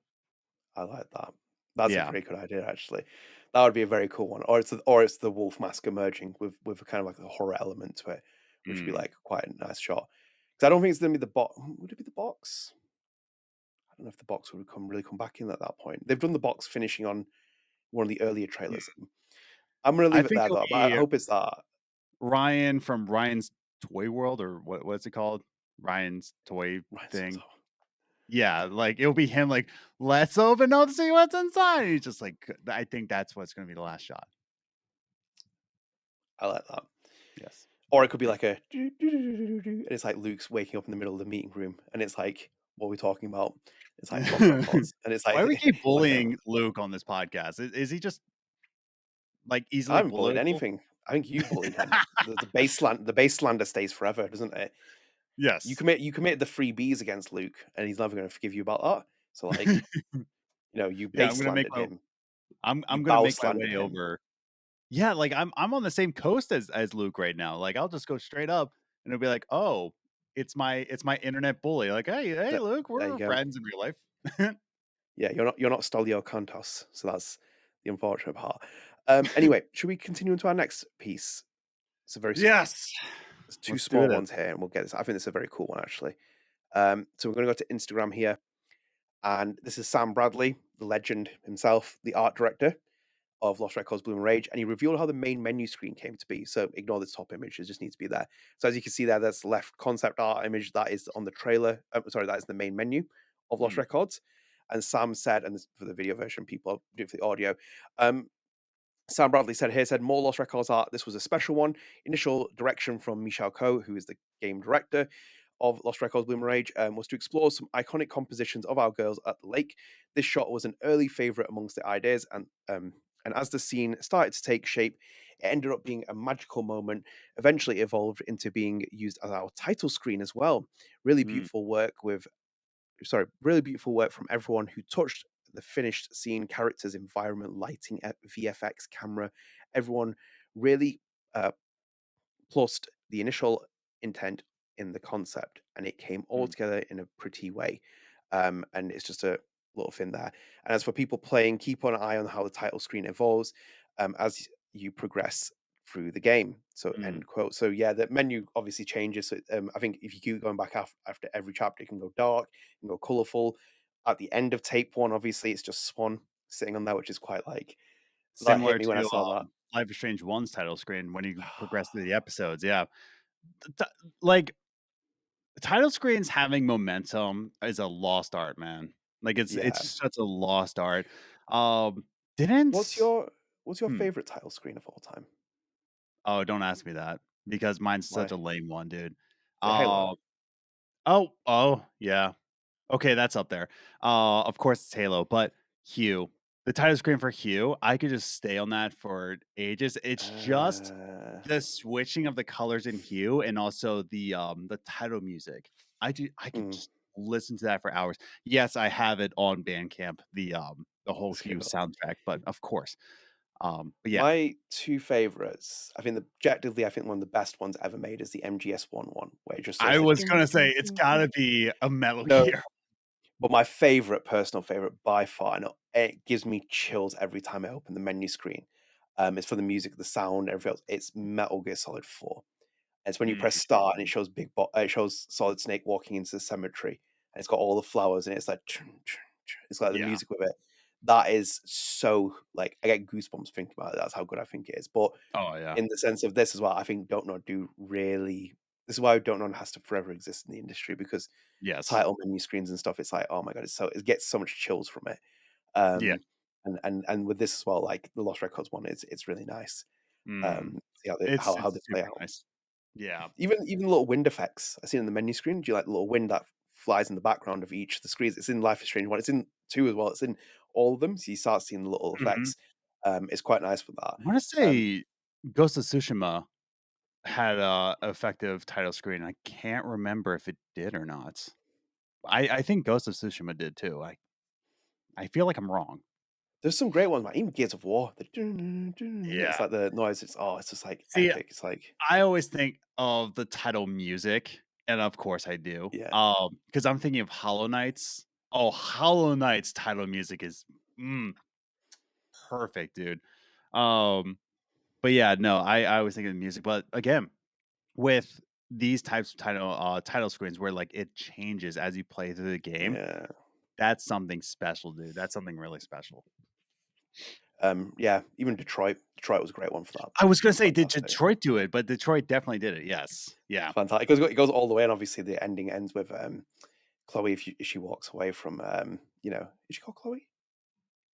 I like that. That's a Yeah. very good idea, actually. That would be a very cool one. Or it's the wolf mask emerging with a kind of like a horror element to it, which would be Mm. like quite a nice shot. Because I don't think it's gonna be the box. Would it be the box? I don't know if the box would really come back in at that point. They've done the box finishing on one of the earlier trailers. I'm gonna I leave it think there it'll though, but I be hope it's that. Ryan from Ryan's Toy World, or what's it called? Ryan's Toy Right, thing. Yeah, like, it'll be him like, "Let's open up, see what's inside." And he's just like, I think that's what's gonna be the last shot. I like that. Yes. Or it could be like a do, do, do, do, do, do, and it's like Luke's waking up in the middle of the meeting room, and it's like, "What are we talking about?" It's like Lost Records, and it's Why like do we keep like a bullying Luke on this podcast? Is he just, like, I easily haven't bullied bullyable? anything. I think you bullied him. The base slander stays forever, doesn't it? You Yes. commit you commit the free Bs against Luke, and he's never gonna forgive you about that. So, like, you Yeah, base slandered him, you I'm gonna bow make my slandered way him. over. Yeah, like, I'm on the same coast as Luke right now. Like, I'll just go straight up, and it'll be like, "Oh, it's my internet bully." Like, "Hey, That Luke, there you we're go. friends in real life." Yeah, you're not Stolio Kantos, so that's the unfortunate part. Anyway, should we continue into our next piece? It's a very Yes. there's two Let's do small this. ones here, and we'll get this. I think this is a very cool one, actually. So we're gonna go to Instagram here, and this is Sam Bradley, the legend himself, the art director of Lost Records Bloom and Rage, and he revealed how the main menu screen came to be. So ignore this top image; it just needs to be there. So as you can see there, that's the left concept art image that is on the trailer. Sorry, that is the main menu of Lost Mm, Records. And Sam said, and this, for the video version, people do it for the audio. Um, Sam Bradley said more Lost Records art. This was a special one. Initial direction from Michel Coe, who is the game director of Lost Records Bloom and Rage, was to explore some iconic compositions of our girls at the lake. This shot was an early favorite amongst the ideas, and as the scene started to take shape, it ended up being a magical moment. Eventually, evolved into being used as our title screen as well. Really mm, beautiful work with, sorry, really beautiful work from everyone who touched the finished scene, characters, environment, lighting, VFX, camera, everyone really uh, plussed the initial intent in the concept, and it came all Mm, together in a pretty way. And it's just a little thing there. And as for people playing, keep an eye on how the title screen evolves as you progress through the game. So mm. end quote. So yeah, the menu obviously changes. So I think if you keep going back after every chapter, it can go dark, it can go colorful. At the end of tape one, obviously, it's just Swann sitting on there, which is quite like that hit Similar me when I to, saw that. Life is Strange 1's title screen when you progress through the episodes, yeah. T like, title screens having momentum is a lost art, man. Like, it's Yeah. such a lost art. Um, didn't What's your hmm. favorite title screen of all time? Oh, don't ask me that because mine's such Why? a lame one, dude. Is it Halo? Uh, yeah. Okay, that's up there. Of course, it's Halo, but Hue, the title screen for Hue, I could just stay on that for ages. It's just Uh, the switching of the colors in Hue and also the title music. I could mm, just listen to that for hours. Yes, I have it on Bandcamp, the whole let's give Hue it up. soundtrack, but of course. But yeah, My 2 favorites, I think objectively, I think one of the best ones ever made is the MGS-1 where it just says I the was ding, gonna say ding, it's ding, ding. gotta be a Metal No, Gear. but my favorite, personal favorite by far, and it gives me chills every time I open the menu screen, it's for the music, the sound, everything else. It's Metal Gear Solid 4. It's when you press start and it Mm. shows it shows Solid Snake walking into the cemetery, and it's got all the flowers, and it's like chun, chun, chun. It's like the Yeah. music with it. That is so like I get goosebumps thinking about it. That's how good I think it is. But Oh, yeah. in the sense of this as well, I think Don't Nod do really. This is why Don't Nod has to forever exist in the industry because Yes. title menu screens and stuff. It's like oh my god, it gets so much chills from it. Yeah. Um, and with this as well, like the Lost Records one, it's really nice. Mm. See how they It's play super out. nice. Yeah. Even little wind effects I see in the menu screen. Do you like the little wind that flies in the background of each of the screens? It's in Life is Strange 1. It's in 2 as well. It's in all of them. So you start seeing the little Mhm. effects. It's quite nice with that. I wanna Um, say Ghost of Tsushima had a effective title screen. I can't remember if it did or not. I think Ghost of Tsushima did too. I feel like I'm wrong. there's some great ones, man. Even Gears of War. The dun, dun, dun, it's Yeah. like the noise. It's just like See, epic. It's like I always think of the title music, and of course I do, yeah. because 'cause I'm thinking of Hollow Knights. Oh, Hollow Knights title music is, mm, perfect, dude. Um, but yeah, no, I always think of the music, but again, with these types of title screens where, like, it changes as you play through the game, Yeah. that's something special, dude. That's something really special. Yeah. Even Detroit. Detroit was a great one for that. I was gonna It was say, did fantastic. Detroit do it? But Detroit definitely did it, yes. Yeah. It's fantastic. It goes all the way, and obviously the ending ends with Chloe if she walks away from is she called Chloe?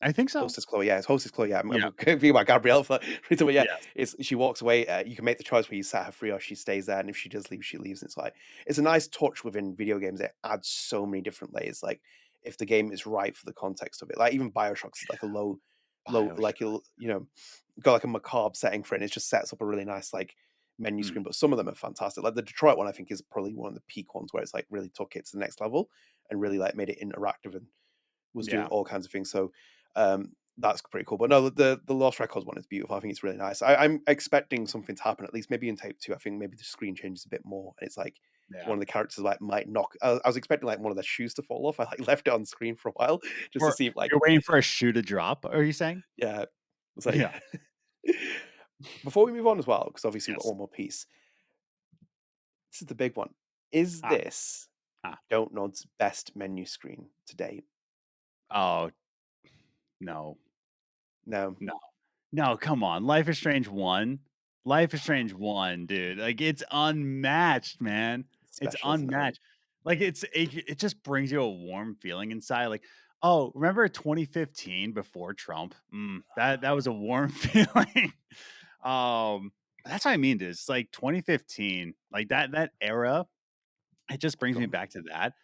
I think so. Hostess Chloe, yeah, it's Hostess Chloe, yeah, I'm Yeah. thinking about Gabrielle for that reason, but yeah, Yes. it's she walks away, you can make the choice where you set her free or she stays there, and if she does leave, she leaves, and it's like it's a nice touch within video games, it adds so many different layers, like, if the game is right for the context of it, like, even BioShocks is like a low like, BioShock. got, like, a macabre setting for it, and it just sets up a really nice, like, menu Mm, screen, but some of them are fantastic, like, the Detroit one, I think, is probably one of the peak ones where it's, like, really took it to the next level and really, like, made it interactive and was doing yeah. all kinds of things. So that's pretty cool. But no, the Lost Records one is beautiful. I think it's really nice. I'm expecting something to happen at least maybe in tape two. I think maybe the screen changes a bit more. And it's like Yeah. one of the characters like might knock. I was expecting like one of their shoes to fall off. I like left it on screen for a while just to Or see if like you're waiting for a shoe to drop, are you saying? yeah. It's like Yeah. before we move on as well, because obviously we've got Yes. one more piece. This is the big one. Is Ah, this ah. Don't Nod's best menu screen to date? Oh, no. No, No. No, come on. Life is Strange 1? Life is Strange 1, dude. Like, it's unmatched, man. it's It's special, isn't it? unmatched. Like, it just brings you a warm feeling inside, like, "Oh, remember 2015 before Trump? That was a warm feeling." Um, that's what I mean, dude. It's like 2015, like, that era, it just brings me Gone. back to that,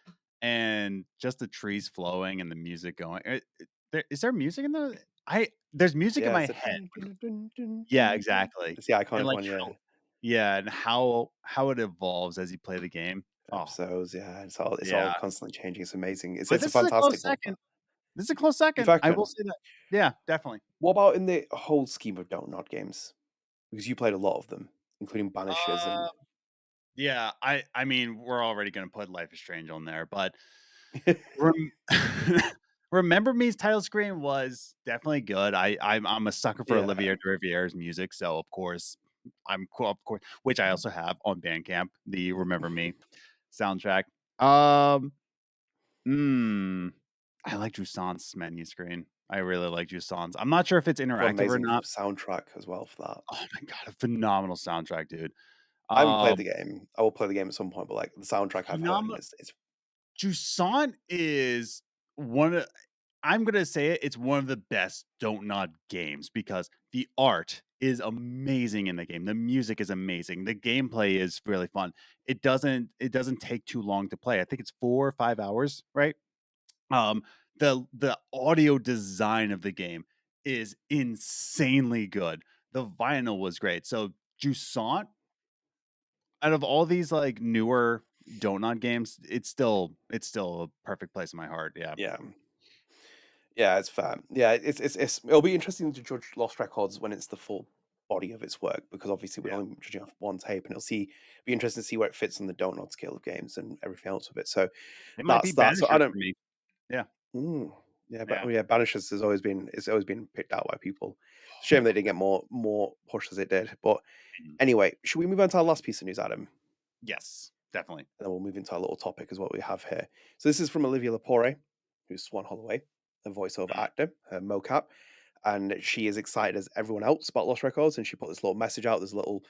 and just the trees flowing and the music going. Is there music in the there's music in Yeah, my it's a head. dun, dun, dun, dun, Yeah, dun, dun. exactly. It's the And, iconic like, one, yeah. how yeah, and how it evolves as you play the game. Oh, Episodes, yeah, it's all yeah. constantly changing. It's amazing. It's But it's a this is a close fantastic one. second. This is a close You second. I will reckon? say that. Yeah, definitely. What about in the whole scheme of Don't Nod games? Because you played a lot of them, including Banishers Uh, and yeah, I mean, we're already gonna put Life is Strange on there, but rem Remember Me's title screen was definitely good. I'm a sucker for yeah, Olivia Riviera's music, so of course, I'm cool, of course, which I also have on Bandcamp, the Remember Me soundtrack. Um, mm, I like Jusan's menu screen. I really like Jusan's. I'm not sure if it's got interactive or amazing not. soundtrack as well for that. Oh my god, a phenomenal soundtrack, dude. I haven't played Um, the game. I will play the game at some point, but like the soundtrack I've heard and phenomenal. it's Jusan is one of I'm gonna say it, it's one of the best Don't Nod games because the art is amazing in the game. The music is amazing. The gameplay is really fun. It doesn't take too long to play. I think it's 4 or 5 hours, right? Um, the audio design of the game is insanely good. The vinyl was great. So Jusant, out of all these like newer Donut games, it's still a perfect place in my heart. Yeah. yeah. Yeah, it's fair. Yeah, it's it'll be interesting to judge Lost Records when it's the full body of its work because obviously we're Yeah. only judging off one tape, and be interesting to see where it fits on the donut scale of games and everything else of it. So It might be that's that. So I Banishers don't. for me. Yeah. Mm, yeah, but Yeah. oh yeah, Banishers has always been it's always been picked out by people. Shame they didn't get more push as it did. But Mhm. anyway, should we move on to our last piece of news, Adam? Yes, definitely. And then we'll move into our little topic as what we have here. So this is from Olivia Lepore, who's Swann Holloway, a voiceover Mm, actor, her mocap, and she is excited as everyone else about Lost Records. And she put this little message out. There's a little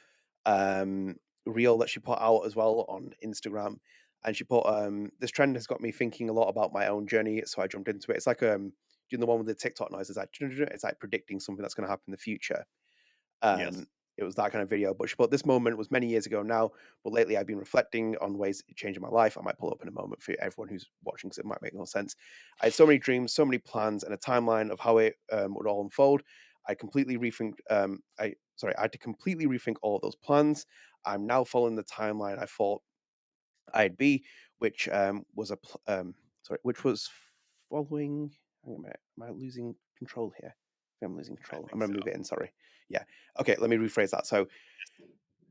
um, reel that she put out as well on Instagram, and she put this trend has got me thinking a lot about my own journey. So I jumped into it. It's like doing the one with the TikTok noise. It's like predicting something that's going to happen in the future. yes. Um, it was that kind of video. But she put this moment was many years ago now, but lately I've been reflecting on ways it changed my life. I might pull up in a moment for everyone who's watching because it might make no sense. I had so many dreams, so many plans, and a timeline of how it would all unfold. I completely rethink. I had to completely rethink all of those plans. I'm now following the timeline I thought I'd be, which was which was following. Hang on a minute, am I losing control here? I think I'm losing I control. I'm think gonna so. move it in. Sorry. Yeah. Okay. Let me rephrase that. So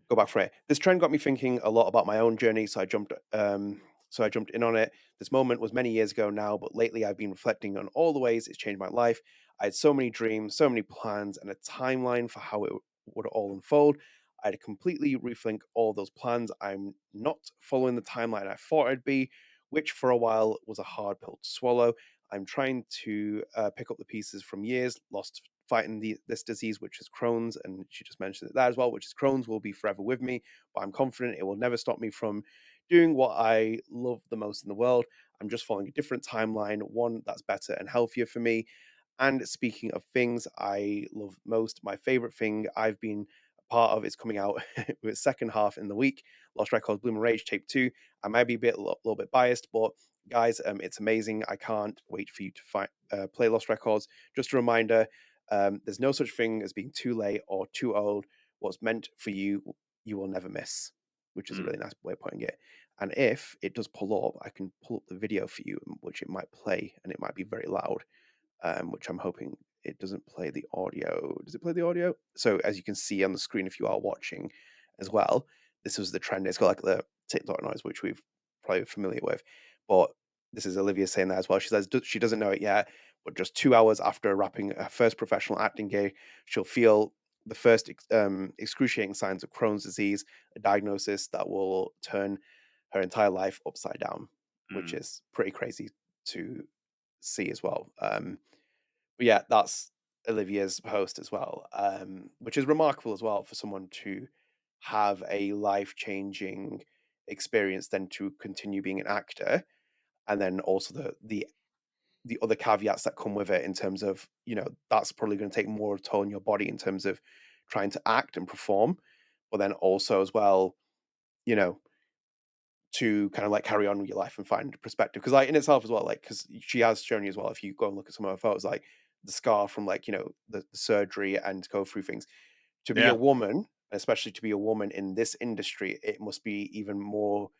go back for it. This trend got me thinking a lot about my own journey, so I jumped in on it. This moment was many years ago now, but lately I've been reflecting on all the ways it's changed my life. I had so many dreams, so many plans, and a timeline for how it would all unfold. I had to completely rethink all those plans. I'm not following the timeline I thought I'd be, which for a while was a hard pill to swallow. I'm trying to pick up the pieces from years lost fighting this disease, which is Crohn's, and she just mentioned that as well, which is Crohn's will be forever with me, but I'm confident it will never stop me from doing what I love the most in the world. I'm just following a different timeline, one that's better and healthier for me. And speaking of things I love most, my favorite thing I've been a part of is coming out with its second half in the week. Lost Records Bloom and Rage Tape 2. I might be a little bit biased, but guys, it's amazing. I can't wait for you to play Lost Records. Just a reminder, there's no such thing as being too late or too old. What's meant for you, you will never miss, which is a Mm, really nice way of putting it. And if it does pull up, I can pull up the video for you, which it might play, and it might be very loud, which I'm hoping it doesn't play the audio. Does it play the audio? So as you can see on the screen, if you are watching as well, this was the trend. It's got like the TikTok noise, which we've probably familiar with, but this is Olivia saying that as well. She says she doesn't know it yet, but just 2 hours after wrapping her first professional acting gig, she'll feel the first excruciating signs of Crohn's disease, a diagnosis that will turn her entire life upside down, which mm. is pretty crazy to see as well. But yeah, that's Olivia's post as well, which is remarkable as well for someone to have a life changing experience, then to continue being an actor, and then also the other caveats that come with it in terms of that's probably going to take more toll on your body in terms of trying to act and perform, but then also as well, you know, to kind of like carry on with your life and find perspective. Because like in itself as well, like because she has shown you as well, if you go and look at some of her photos, like the scar from like the surgery and go through things. To be a Yeah. woman, especially to be a woman in this industry, it must be even more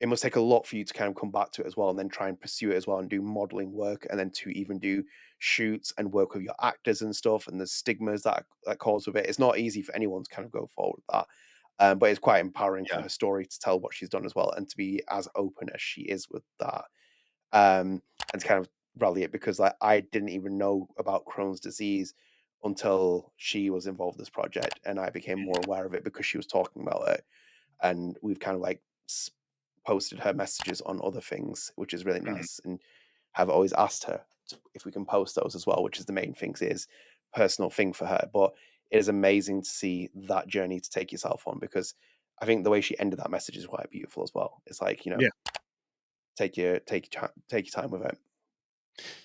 it must take a lot for you to kind of come back to it as well, and then try and pursue it as well, and do modeling work, and then to even do shoots and work with your actors and stuff, and the stigmas that cause with it. It's not easy for anyone to kind of go forward with that. But it's quite empowering for Yeah. her story to tell what she's done as well, and to be as open as she is with that. Um, and to kind of rally it, because like I didn't even know about Crohn's disease until she was involved in this project, and I became more aware of it because she was talking about it, and we've kind of like posted her messages on other things, which is really Mhm. nice, and have always asked her if we can post those as well, which is the main thing, is personal thing for her. But it is amazing to see that journey to take yourself on, because I think the way she ended that message is quite beautiful as well. It's like, Yeah. take your time with it.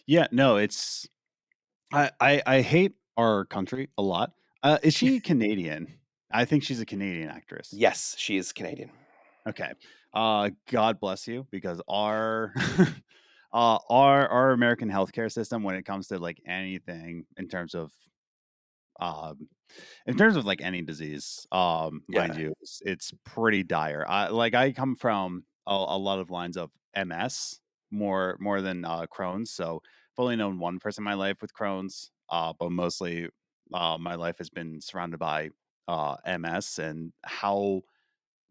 Yeah, no, it's I hate our country a lot. Is she Canadian? I think she's a Canadian actress. Yes, she is Canadian. Okay. God bless you because our our American healthcare system when it comes to like anything um in terms of like any disease, mind Yeah, you, it's pretty dire. I come from a lot of lines of MS more than Crohn's. So I've only known one person in my life with Crohn's, but mostly my life has been surrounded by MS and how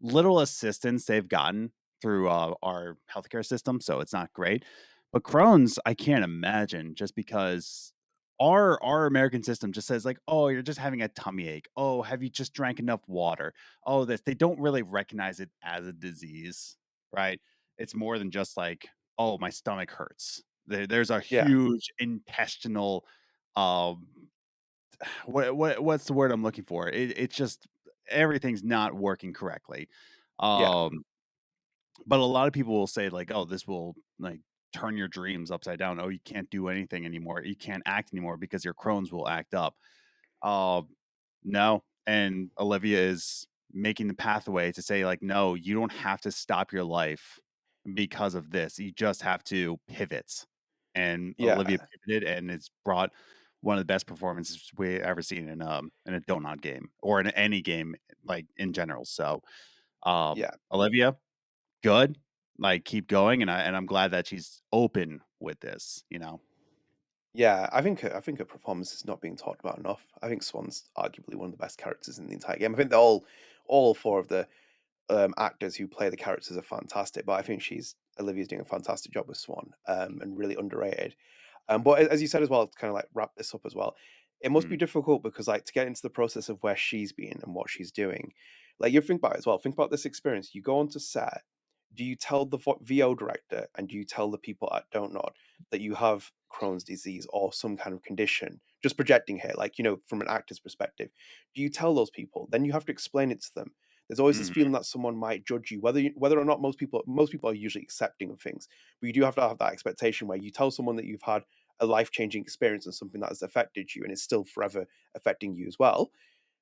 little assistance they've gotten through our healthcare system. So it's not great. But Crohn's, I can't imagine just because our American system just says like, "Oh, you're just having a tummy ache. Oh, have you just drank enough water?" Oh, this they don't really recognize it as a disease, right? It's more than just like, "Oh, my stomach hurts." There's a yeah, huge intestinal um what's the word I'm looking for? It's just everything's not working correctly. yeah, Um but a lot of people will say like, "Oh, this will, like, turn your dreams upside down. Oh, you can't do anything anymore. You can't act anymore because your Crohn's will act up." Um, no, and Olivia is making the pathway to say like, "No, you don't have to stop your life because of this. You just have to pivot." And Olivia yeah, pivoted, and it's brought one of the best performances we ever seen in a Don't Nod game or in any game, like, in general. So, yeah. Olivia, good. Like, keep going, and I'm glad that she's open with this, you know? Yeah, I think her performance is not being talked about enough. I think Swann's arguably one of the best characters in the entire game. I think they're all four of the actors who play the characters are fantastic, but I think Olivia's doing a fantastic job with Swann, and really underrated. But as you said as well, to kind of like wrap this up as well, it must be Mhm, difficult because like to get into the process of where she's been and what she's doing, like you think about it as well. Think about this experience. You go onto set. Do you tell the VO director and do you tell the people at Don't Nod that you have Crohn's disease or some kind of condition? Just projecting here, like from an actor's perspective, do you tell those people? Then you have to explain it to them. There's always this mhm. feeling that someone might judge you, whether or not most people are usually accepting of things, but you do have to have that expectation where you tell someone that you've had a life changing experience and something that has affected you and is still forever affecting you as well.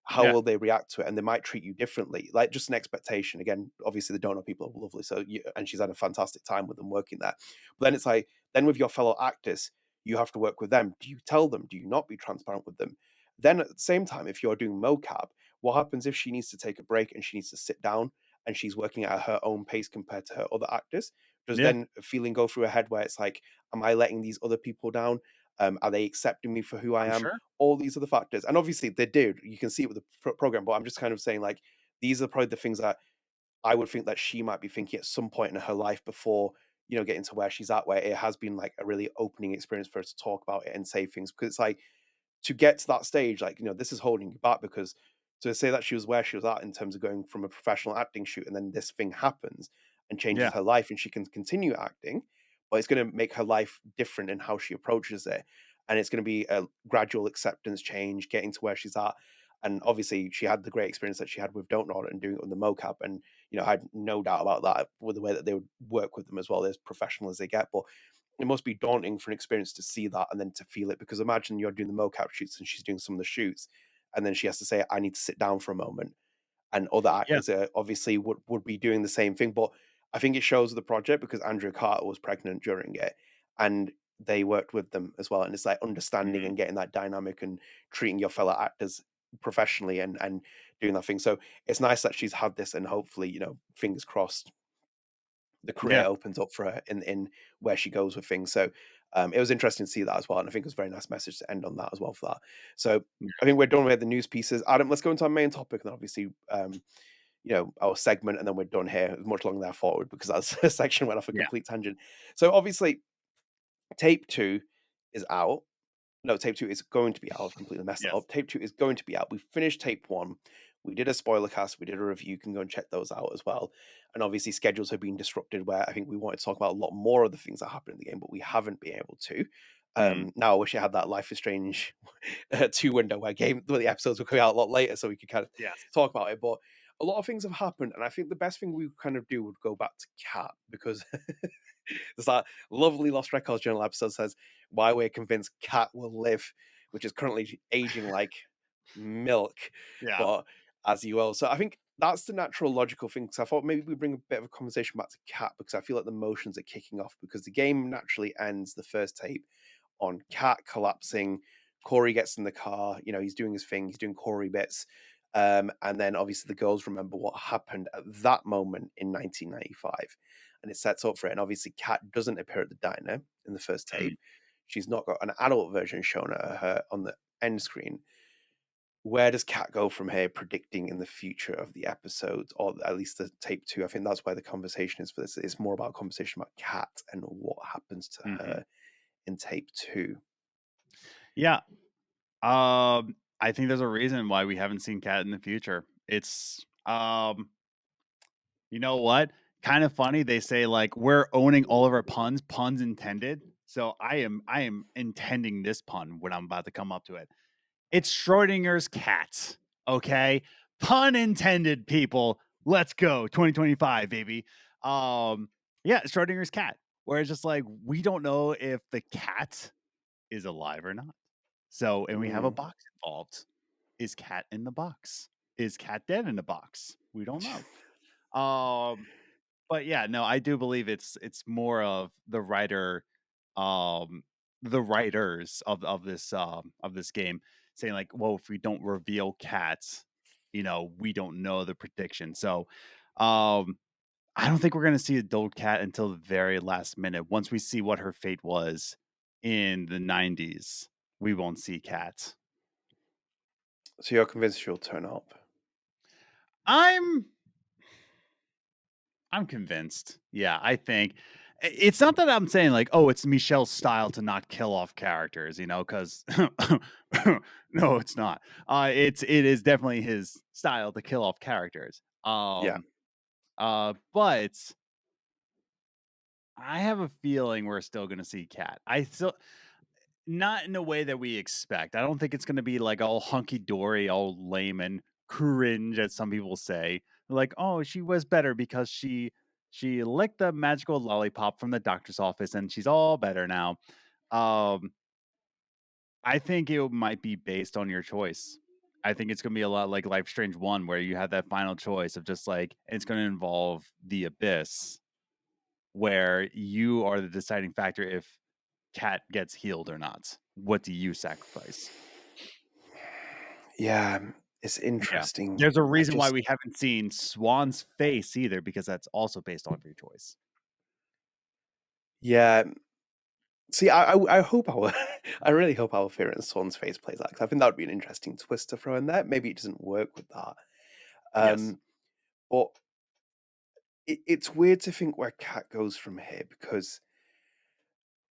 How Yeah, will they react to it? And they might treat you differently, like just an expectation. Again, obviously, the donor people are lovely, and she's had a fantastic time with them working there. But then it's like, then with your fellow actors, you have to work with them. Do you tell them? Do you not be transparent with them? Then at the same time, if you're doing mocap, what happens if she needs to take a break and she needs to sit down and she's working at her own pace compared to her other actors? Does yeah, then a feeling go through her head where it's like, am I letting these other people down? Are they accepting me for who I for am? sure. All these other factors, and obviously they did. You can see it with the program, but I'm just kind of saying like these are probably the things that I would think that she might be thinking at some point in her life before getting to where she's at, where it has been like a really opening experience for her to talk about it and say things, because it's like to get to that stage, like, this is holding you back, because to say that she was where she was at in terms of going from a professional acting shoot and then this thing happens and changes Yeah, her life and she can continue acting, but it's going to make her life different in how she approaches it. And it's going to be a gradual acceptance change, getting to where she's at. And obviously, she had the great experience that she had with Don't Nod and doing it on the mocap. And, I had no doubt about that with the way that they would work with them as well. They're as professional as they get. But it must be daunting for an experience to see that and then to feel it, because imagine you're doing the mocap shoots and she's doing some of the shoots and then she has to say, I need to sit down for a moment, and other yeah, actors obviously would be doing the same thing. But I think it shows the project because Andrea Carter was pregnant during it, and they worked with them as well, and it's like understanding mhm. and getting that dynamic and treating your fellow actors professionally and doing that thing. So it's nice that she's had this, and hopefully, fingers crossed, the career Yeah. opens up for her in where she goes with things. So it was interesting to see that as well, and I think it was a very nice message to end on that as well for that. So I think we're done with the news pieces. Adam, let's go into our main topic, and obviously, our segment, and then we're done here. It was much longer there forward because that section went off a Yeah. complete tangent. So obviously, tape 2 is out. No, tape 2 is going to be out. I've completely messed that Yes. up. Tape 2 is going to be out. We finished tape 1. We did a spoiler cast. We did a review. You can go and check those out as well. And obviously, schedules have been disrupted where I think we wanted to talk about a lot more of the things that happen in the game, but we haven't been able to. Mm. Now, I wish I had that Life is Strange 2 window where the episodes were coming out a lot later so we could kind of Yes. talk about it. But a lot of things have happened. And I think the best thing we kind of do would go back to Kat because there's that lovely Lost Records Journal episode says why we're convinced Kat will live, which is currently aging like milk. Yeah. But as you will, so I think that's the natural logical thing. So I thought maybe we bring a bit of a conversation back to Kat because I feel like the motions are kicking off because the game naturally ends the first tape on Kat collapsing. Corey gets in the car, he's doing his thing, he's doing Corey bits. And then obviously the girls remember what happened at that moment in 1995 and it sets up for it. And obviously, Kat doesn't appear at the diner in the first Mm. tape. She's not got an adult version shown at her on the end screen. Where does Kat go from here, predicting in the future of the episodes, or at least the tape 2? I think that's where the conversation is for this. It's more about a conversation about Kat and what happens to Mhm. her in tape 2. Yeah. I think there's a reason why we haven't seen Kat in the future. It's you know what? Kind of funny. They say like we're owning all of our puns, puns intended. So I am intending this pun when I'm about to come up to it. It's Schrodinger's cat. Okay. Pun intended, people. Let's go. 2025, baby. Um, yeah, Schrodinger's cat. Where it's just like we don't know if the cat is alive or not. So, and we have a Mm. box involved. Is cat in the box? Is cat dead in the box? We don't know. Um, but yeah, no, I do believe it's more of um, the writers of this game saying like, well, if we don't reveal cats, we don't know the prediction. So, um, I don't think we're gonna see adult cat until the very last minute. Once we see what her fate was in the '90s, we won't see cat. So you're convinced she'll turn up? I'm I'm convinced. Yeah, I think it's not that I'm saying like, oh, it's Michelle's style to not kill off characters, because no, it's not. It is definitely his style to kill off characters. Yeah. But I have a feeling we're still gonna see Cat. I still not in a way that we expect. I don't think it's gonna be like all hunky dory, all lame and cringe, as some people say. Like, oh, she was better because she licked the magical lollipop from the doctor's office and she's all better now. Um, I think it might be based on your choice. I think it's gonna be a lot like Life Strange One, where you have that final choice of just like it's gonna involve the abyss, where you are the deciding factor if Cat gets healed or not. What do you sacrifice? Yeah. It's Yeah. interesting. There's a I reason why just, we haven't seen Swann's face either, because that's also based off your choice. yeah. See, I hope our I really hope our fear in Swan's face plays out 'cause I think that would be an interesting twist to throw in there. Maybe it doesn't work with that. Yes. Um, but it's weird to think where Cat goes from here because,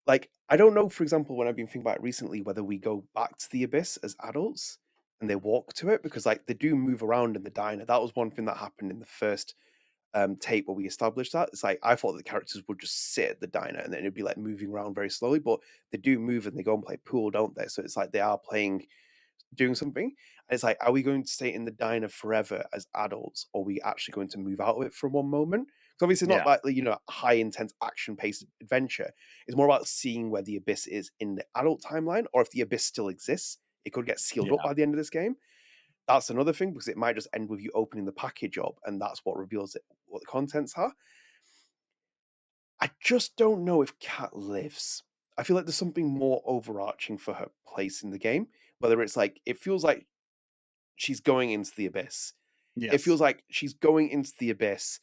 like, I don't know, for example, when I've been thinking about it recently, whether we go back to the abyss as adults and they walk to it because, like, they do move around in the diner. That was one thing that happened in the first tape where we established that. It's like I thought the characters would just sit at the diner and then it'd be like moving around very slowly, but they do move and they go and play pool, don't they? So it's like they are playing, doing something. And it's like, are we going to stay in the diner forever as adults, or are we actually going to move out of it for one moment? Because obviously, it's not Yeah. like high intense action paced adventure. It's more about seeing where the abyss is in the adult timeline, or if the abyss still exists. It could get sealed up Yeah. by the end of this game. That's another thing because it might just end with you opening the package up, and that's what reveals it, what the contents are. I just don't know if Kat lives. I feel like there's something more overarching for her place in the game. Whether it's like it feels like she's going into the abyss. It Yes. feels like she's going into the abyss,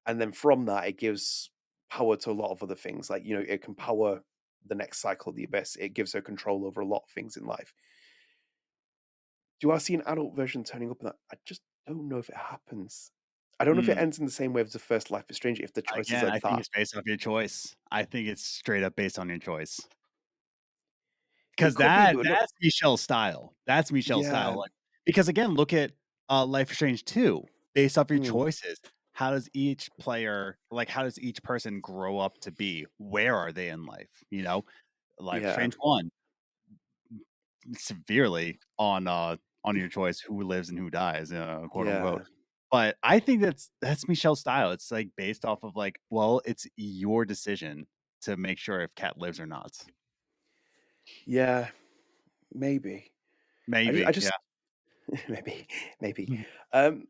and then from that it gives. power to a lot of other things. Like, it can power the next cycle of the abyss. It gives her control over a lot of things in life. Do I see an adult version turning up in that? I just don't know if it happens. I don't know if it Mm. ends in the same way as the first Life is Strange, if the choices Again, are I think that. it's based off your choice. I think it's straight up based on your choice. It 'Cause could be, but no. that's Michelle's style. That's Michelle's Yeah. style, like because again, look at, Life is Strange 2, based off your Mm, choices. How does each player how does each person grow up to be? Where are they in life, you know? Life is yeah. Strange 1, severely on your choice who lives and who dies, quote, unquote. Yeah. But I think that's Michelle's style. It's, like, based off of, like, well, it's your decision to make sure if Cat lives or not. Yeah. Maybe. I Maybe, yeah. just maybe, maybe. Um,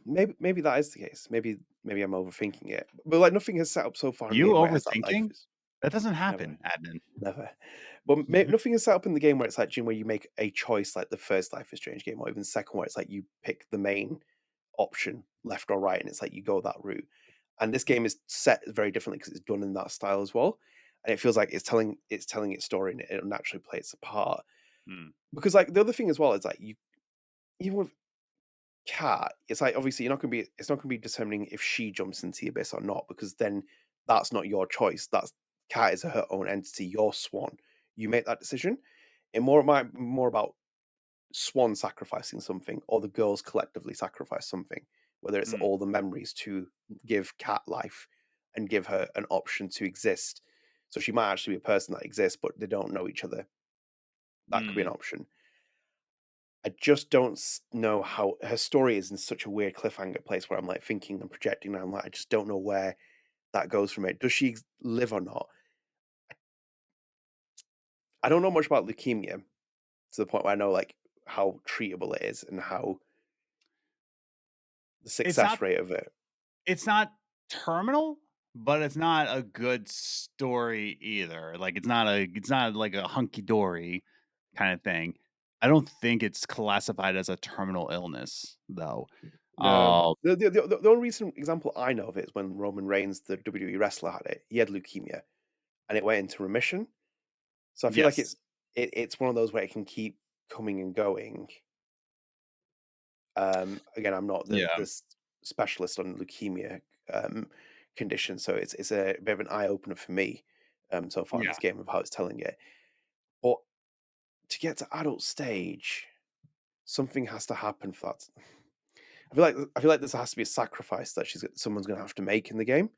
maybe that is the case. Maybe I'm overthinking it. But like nothing has set up so far in the You game where it has that life overthinking? is That doesn't never, happen, Adnan. never. But nothing is set up in the game where it's like where you make a choice like the first Life is Strange game, or even the second where it's like you pick the main option, left or right, and it's like you go that route. And this game is set very differently because it's done in that style as well. And it feels like it's telling its story and it'll naturally play its part. Mm, Because like the other thing as well is like you even with Cat, it's like obviously it's not gonna be determining if she jumps into the abyss or not, because then that's not your choice. That's Cat is her own entity, you're Swann. You make that decision. It might be more about Swann sacrificing something or the girls collectively sacrifice something, whether it's mm, all the memories to give Cat life and give her an option to exist. So she might actually be a person that exists, but they don't know each other. That could be an mm. option. I just don't know how her story is in such a weird cliffhanger place where I'm like thinking and projecting, and I'm like, I just don't know where that goes from it. Does she live or not? I don't know much about leukemia to the point where I know like how treatable it is and how the It's not success rate of it. it's not terminal, but it's not a good story either. Like, it's not like a hunky dory kinda thing. I don't think it's classified as a terminal illness, though. No, Uh, the only recent example I know of it is when Roman Reigns, the WWE wrestler, had it. He had leukemia, and it went into remission. So I feel like yes. it's one of those where it can keep coming and going. Again, I'm not Yeah, the specialist on leukemia um, condition, so it's a bit of an eye opener for me so far in yeah. this game of how it's telling it. But to get to adult stage, something has to happen for that. I feel like this has to be a sacrifice that someone's going to have to make in the game,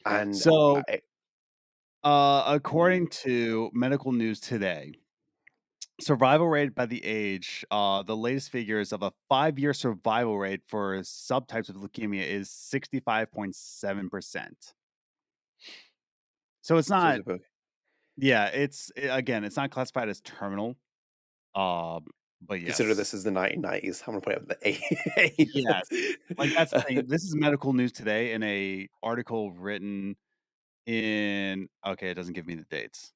and So, mm, according to Medical News Today, survival rate by the latest figures of a 5-year survival rate for subtypes of leukemia is 65.7%. So it's so not yeah, again, it's not classified as terminal, um, but consider yes. this as the 1990s. I'm going to put it at the Yes. Like, that's the A. thing. This is Medical News Today in a article written in okay, it doesn't give me the dates.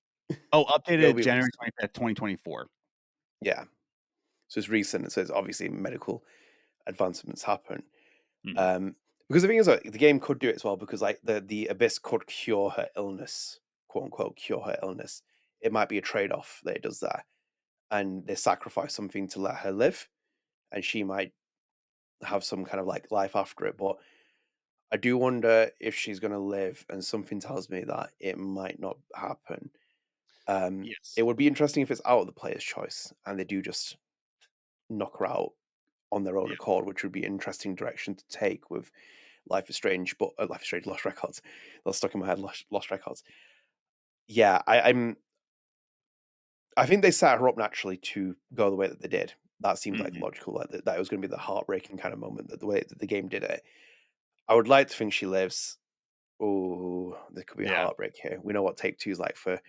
Oh, It'll updated be January recent. 25th, 2024. Yeah. So it's recent. So it's obviously medical advancements happen. Mhm. Um, because the thing is, like, the game could do it as well because like the abyss could cure her illness, quote unquote, cure her illness. It might be a trade off that it does that, and they sacrifice something to let her live, and she might have some kind of like life after it. But I do wonder if she's going to live, and something tells me that it might not happen. It Yes. would be interesting if it's out of the player's choice and they do just knock her out on their own Yeah. accord, which would be an interesting direction to take with Life is Strange, but Life is Strange, Lost Records. That's stuck in my head. Lost Records. Yeah, I think they set her up naturally to go the way that they did. That seems like Mhm. logical. Like that it was going to be the heartbreaking kind of moment. That the way that the game did it. I would like to think she lives. Oh, there could be a Yeah. heartbreak here. We know what Take Two is like for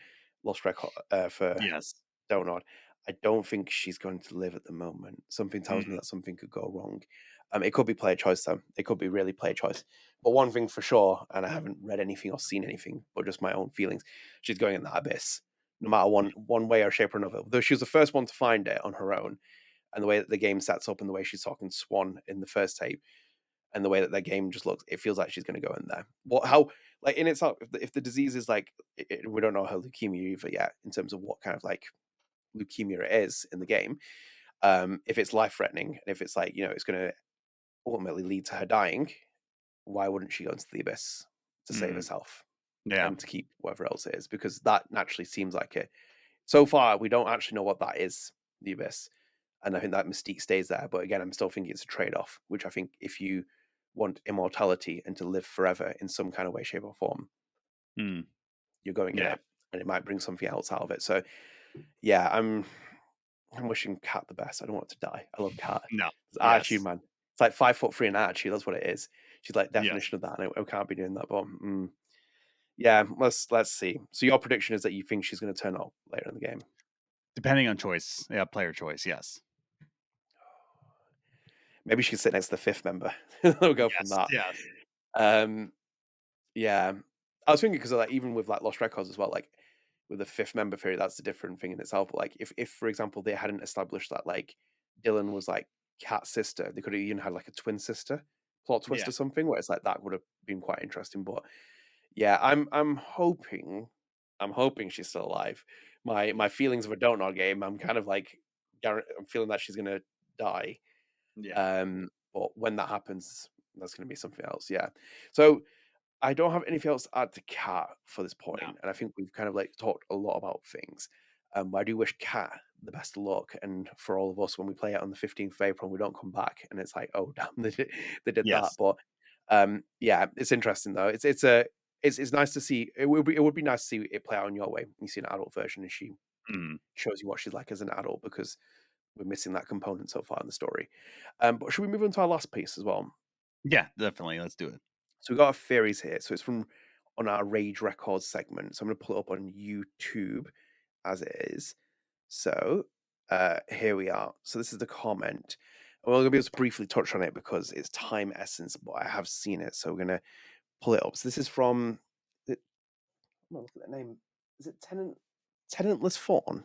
Lost Record. For Yes. Don't Nod. I don't think she's going to live at the moment. Something tells me Mhm. that something could go wrong. It could be player choice, though. It could be really player choice. But one thing for sure, and I haven't read anything or seen anything, but just my own feelings, she's going in that abyss, no matter one way or shape or another. Though she was the first one to find it on her own, and the way that the game sets up and the way she's talking Swann in the first tape, and the way that their game just looks, it feels like she's going to go in there. What, how, like in itself, if the disease is like, we don't know her leukemia either yet in terms of what kind of like leukemia it is in the game. If it's life threatening and if it's like, it's going to ultimately lead to her dying, why wouldn't she go into the abyss to save Mm, herself yeah. and to keep whatever else it is? Because that naturally seems like it. So far, we don't actually know what that is, the abyss, and I think that mystique stays there. But again, I'm still thinking it's a trade-off, which I think if you want immortality and to live forever in some kind of way, shape, or form, Mm, you're going in yeah. it, and it might bring something else out of it. So yeah, I'm wishing Kat the best. I don't want her to die. I love Kat. No. It's attitude, Yes. man. It's like 5'3" in attitude. That's what it is. She's like Yes. definition of that, and I can't be doing that. But yeah, let's see. So your prediction is that you think she's going to turn up later in the game. Depending on choice. Yeah, player choice. Yes. Maybe she can sit next to the fifth member. We'll go from Yes. that. Yes. Um, yeah, I was thinking because like even with like Lost Records as well, like with the fifth member theory, that's a different thing in itself. But like if for example they hadn't established that like Dylan was like Kat's sister, they could have even had like a twin sister plot twist Yeah. or something where it's like that would have been quite interesting. But yeah, I'm hoping she's still alive. My feelings of a Don't Nod game, I'm kind of like I'm feeling that she's gonna die. Yeah. But when that happens, that's gonna be something else. Yeah. So I don't have anything else to add to Kat for this point, No. and I think we've kind of like talked a lot about things. But I do wish Kat the best of luck, and for all of us when we play it on the 15th of April, and we don't come back, and it's like, oh damn, they did that. Yes. But yeah, it's interesting though. It's nice to see. It would be nice to see it play out in your way. You see an adult version, and she Mm. shows you what she's like as an adult because we're missing that component so far in the story. But should we move on to our last piece as well? Yeah, definitely. Let's do it. So we've got our theories here. So it's from on our Rage Records segment. So I'm going to pull it up on YouTube as it is. So here we are. So this is the comment. And we're going to be able to briefly touch on it because it's time essence, but I have seen it. So we're going to pull it up. So this is from, look at that name. Is it Tenantless Fawn?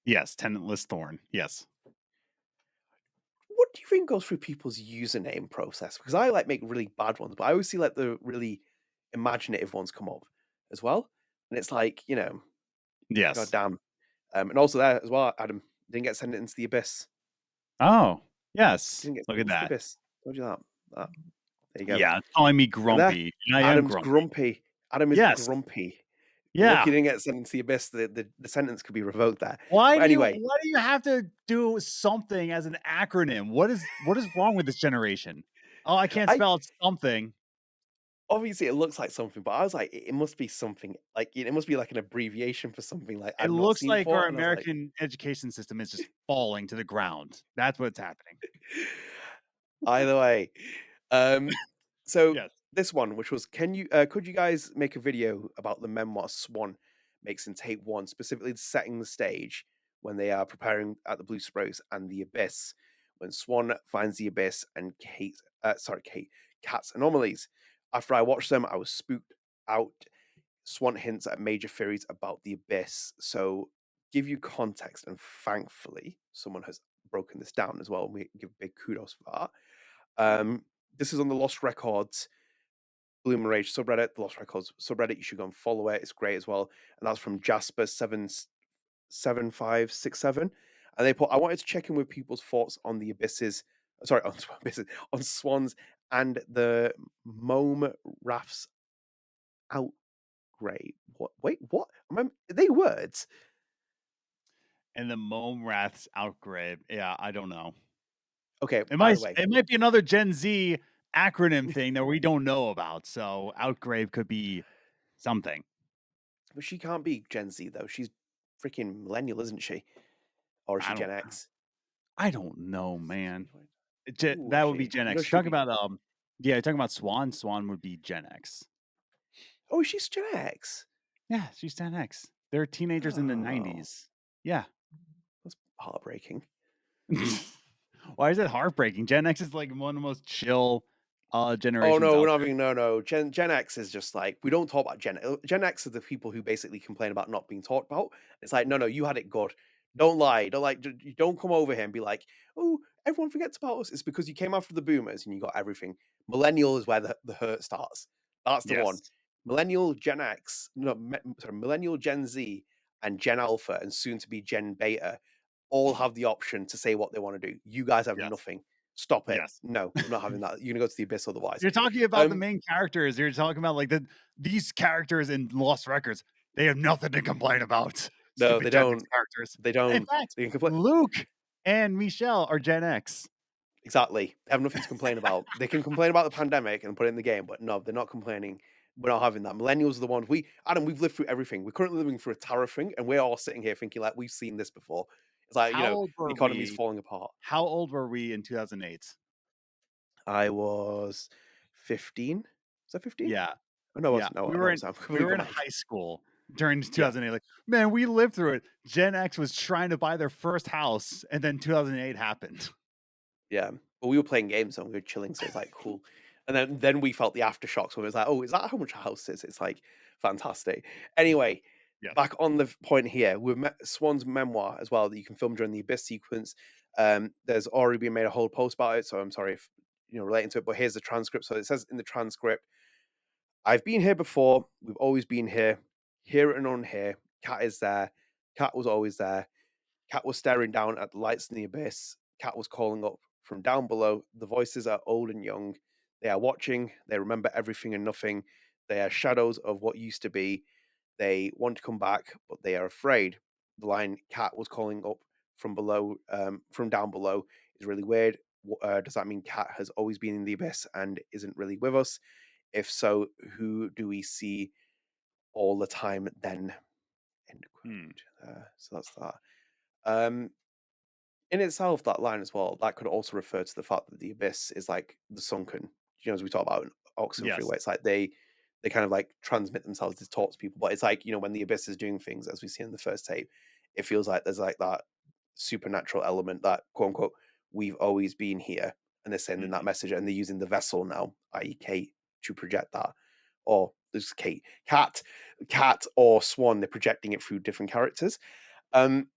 Yes. Tenantless Thorn. Yes. What do you think goes through people's username process? Because I like make really bad ones, but I always see like the really imaginative ones come up as well. And it's like, god Yes. damn. And also there as well, Adam didn't get sent into the abyss. Oh, yes. Didn't get Look sent at into the that. abyss. Told you that. That. There you go. Yeah. It's calling me And there, grumpy. And I am Adam's grumpy. grumpy. Adam is Yes. grumpy. Look, Yeah. you didn't get sent into the abyss. The sentence could be revoked there. Why But do you anyway, why do you have to do something as an acronym? What is wrong with this generation? Oh, I can't I spell it something. obviously it looks like something, but I was like, it must be something like it must be like an abbreviation for something like It I've not looks seen like before. our And I was like, American education system is just falling to the ground. That's what's happening. either way. Um, so Yes. this one, which was, could you guys make a video about the memoir Swann makes in tape one, specifically setting the stage when they are preparing at the Blue Spruce and the Abyss, when Swann finds the Abyss and Kat's anomalies. After I watched them, I was spooked out. Swann hints at major theories about the Abyss. So give you context, and thankfully, someone has broken this down as well. And we give big kudos for that. This is on the Lost Records Bloom and Rage subreddit, the Lost Records subreddit. You should go and follow it. It's great as well. And that's from Jasper7567. And they put, I wanted to check in with people's thoughts on the abysses. Sorry, on abysses, on swans and the Mome Rafts outgrade. What? Wait, what? Are they words? And the Mome Wrath's outgrade. Yeah, I don't know. Okay, It either might way. it might be another Gen Z acronym thing that we don't know about. So outgrade could be something. But she can't be Gen Z, though. She's freaking millennial, isn't she? Or is she I Gen don't X? I don't know, man. Ooh, is That would be she? Gen You know X. she'll Talk be. about yeah, talking about Swan. Swan would be Gen X. Oh, she's Gen X. Yeah, she's Gen X. They're teenagers in the Oh, 90s. Yeah. that's heartbreaking. Why is it heartbreaking? Gen X is like one of the most chill Oh generations no, we're out not there. having no. Gen X is just like we don't talk about Gen X are the people who basically complain about not being talked about. It's like no, you had it good. Don't lie. Don't like. Don't come over here and be like, oh, everyone forgets about us. It's because you came after the boomers and you got everything. Millennial is where the hurt starts. That's the one. Yes. Millennial, Gen X, no, sorry, Millennial, Gen Z, and Gen Alpha, and soon to be Gen Beta, all have the option to say what they want to do. You guys have Yes. nothing. Stop it. Yes. No, I'm not having that. You're gonna go to the abyss otherwise. You're talking about the Um, main characters. You're talking about like these characters in Lost Records. They have nothing to complain about. no, Stupid they Gen X don't. characters. They In don't. fact, They can complain. Luke and Michelle are Gen X. Exactly. They have nothing to complain about. They can complain about the pandemic and put it in the game, but no, they're not complaining. We're not having that. Millennials are the ones Adam, we've lived through everything. We're currently living through a tariff thing, and we're all sitting here thinking like we've seen this before. It's like, How old the were economy's we? falling apart. How old were we in 2008? I was 15. Was I 15? Yeah. Oh, no, I Yeah. wasn't. No, We no, I were in wasn't. I'm we completely were got in my age. high school during Yeah. 2008. Like, man, we lived through it. Gen X was trying to buy their first house, and then 2008 happened. Yeah, but we were playing games and we were chilling, so it's like cool. And then we felt the aftershocks when it was like, oh, is that how much a house is? It's like fantastic. Anyway, Yes. back on the point here, with Swann's memoir as well that you can film during the Abyss sequence. There's already been made a whole post about it, so I'm sorry if relating to it, but here's the transcript. So it says in the transcript, I've been here before, we've always been here and on here. Kat is there. Kat was always there. Kat was staring down at the lights in the abyss. Kat was calling up from down below. The voices are old and young. They are watching. They remember everything and nothing. They are shadows of what used to be. They want to come back, but they are afraid. The line Kat was calling up from below, from down below, is really weird. Does that mean Kat has always been in the abyss and isn't really with us? If so, who do we see all the time then? End Hmm. quote. So that's that. Um, in itself, that line as well, that could also refer to the fact that the abyss is like the sunken. As we talk about in Oxenfree, Yes. where it's like they kind of like transmit themselves to talk to people. But it's like, when the abyss is doing things, as we see in the first tape, it feels like there's like that supernatural element that quote unquote we've always been here. And they're sending that Mhm. message and they're using the vessel now, i.e. Kate, to project that. Or there's Kate. Cat or Swann, they're projecting it through different characters. Um,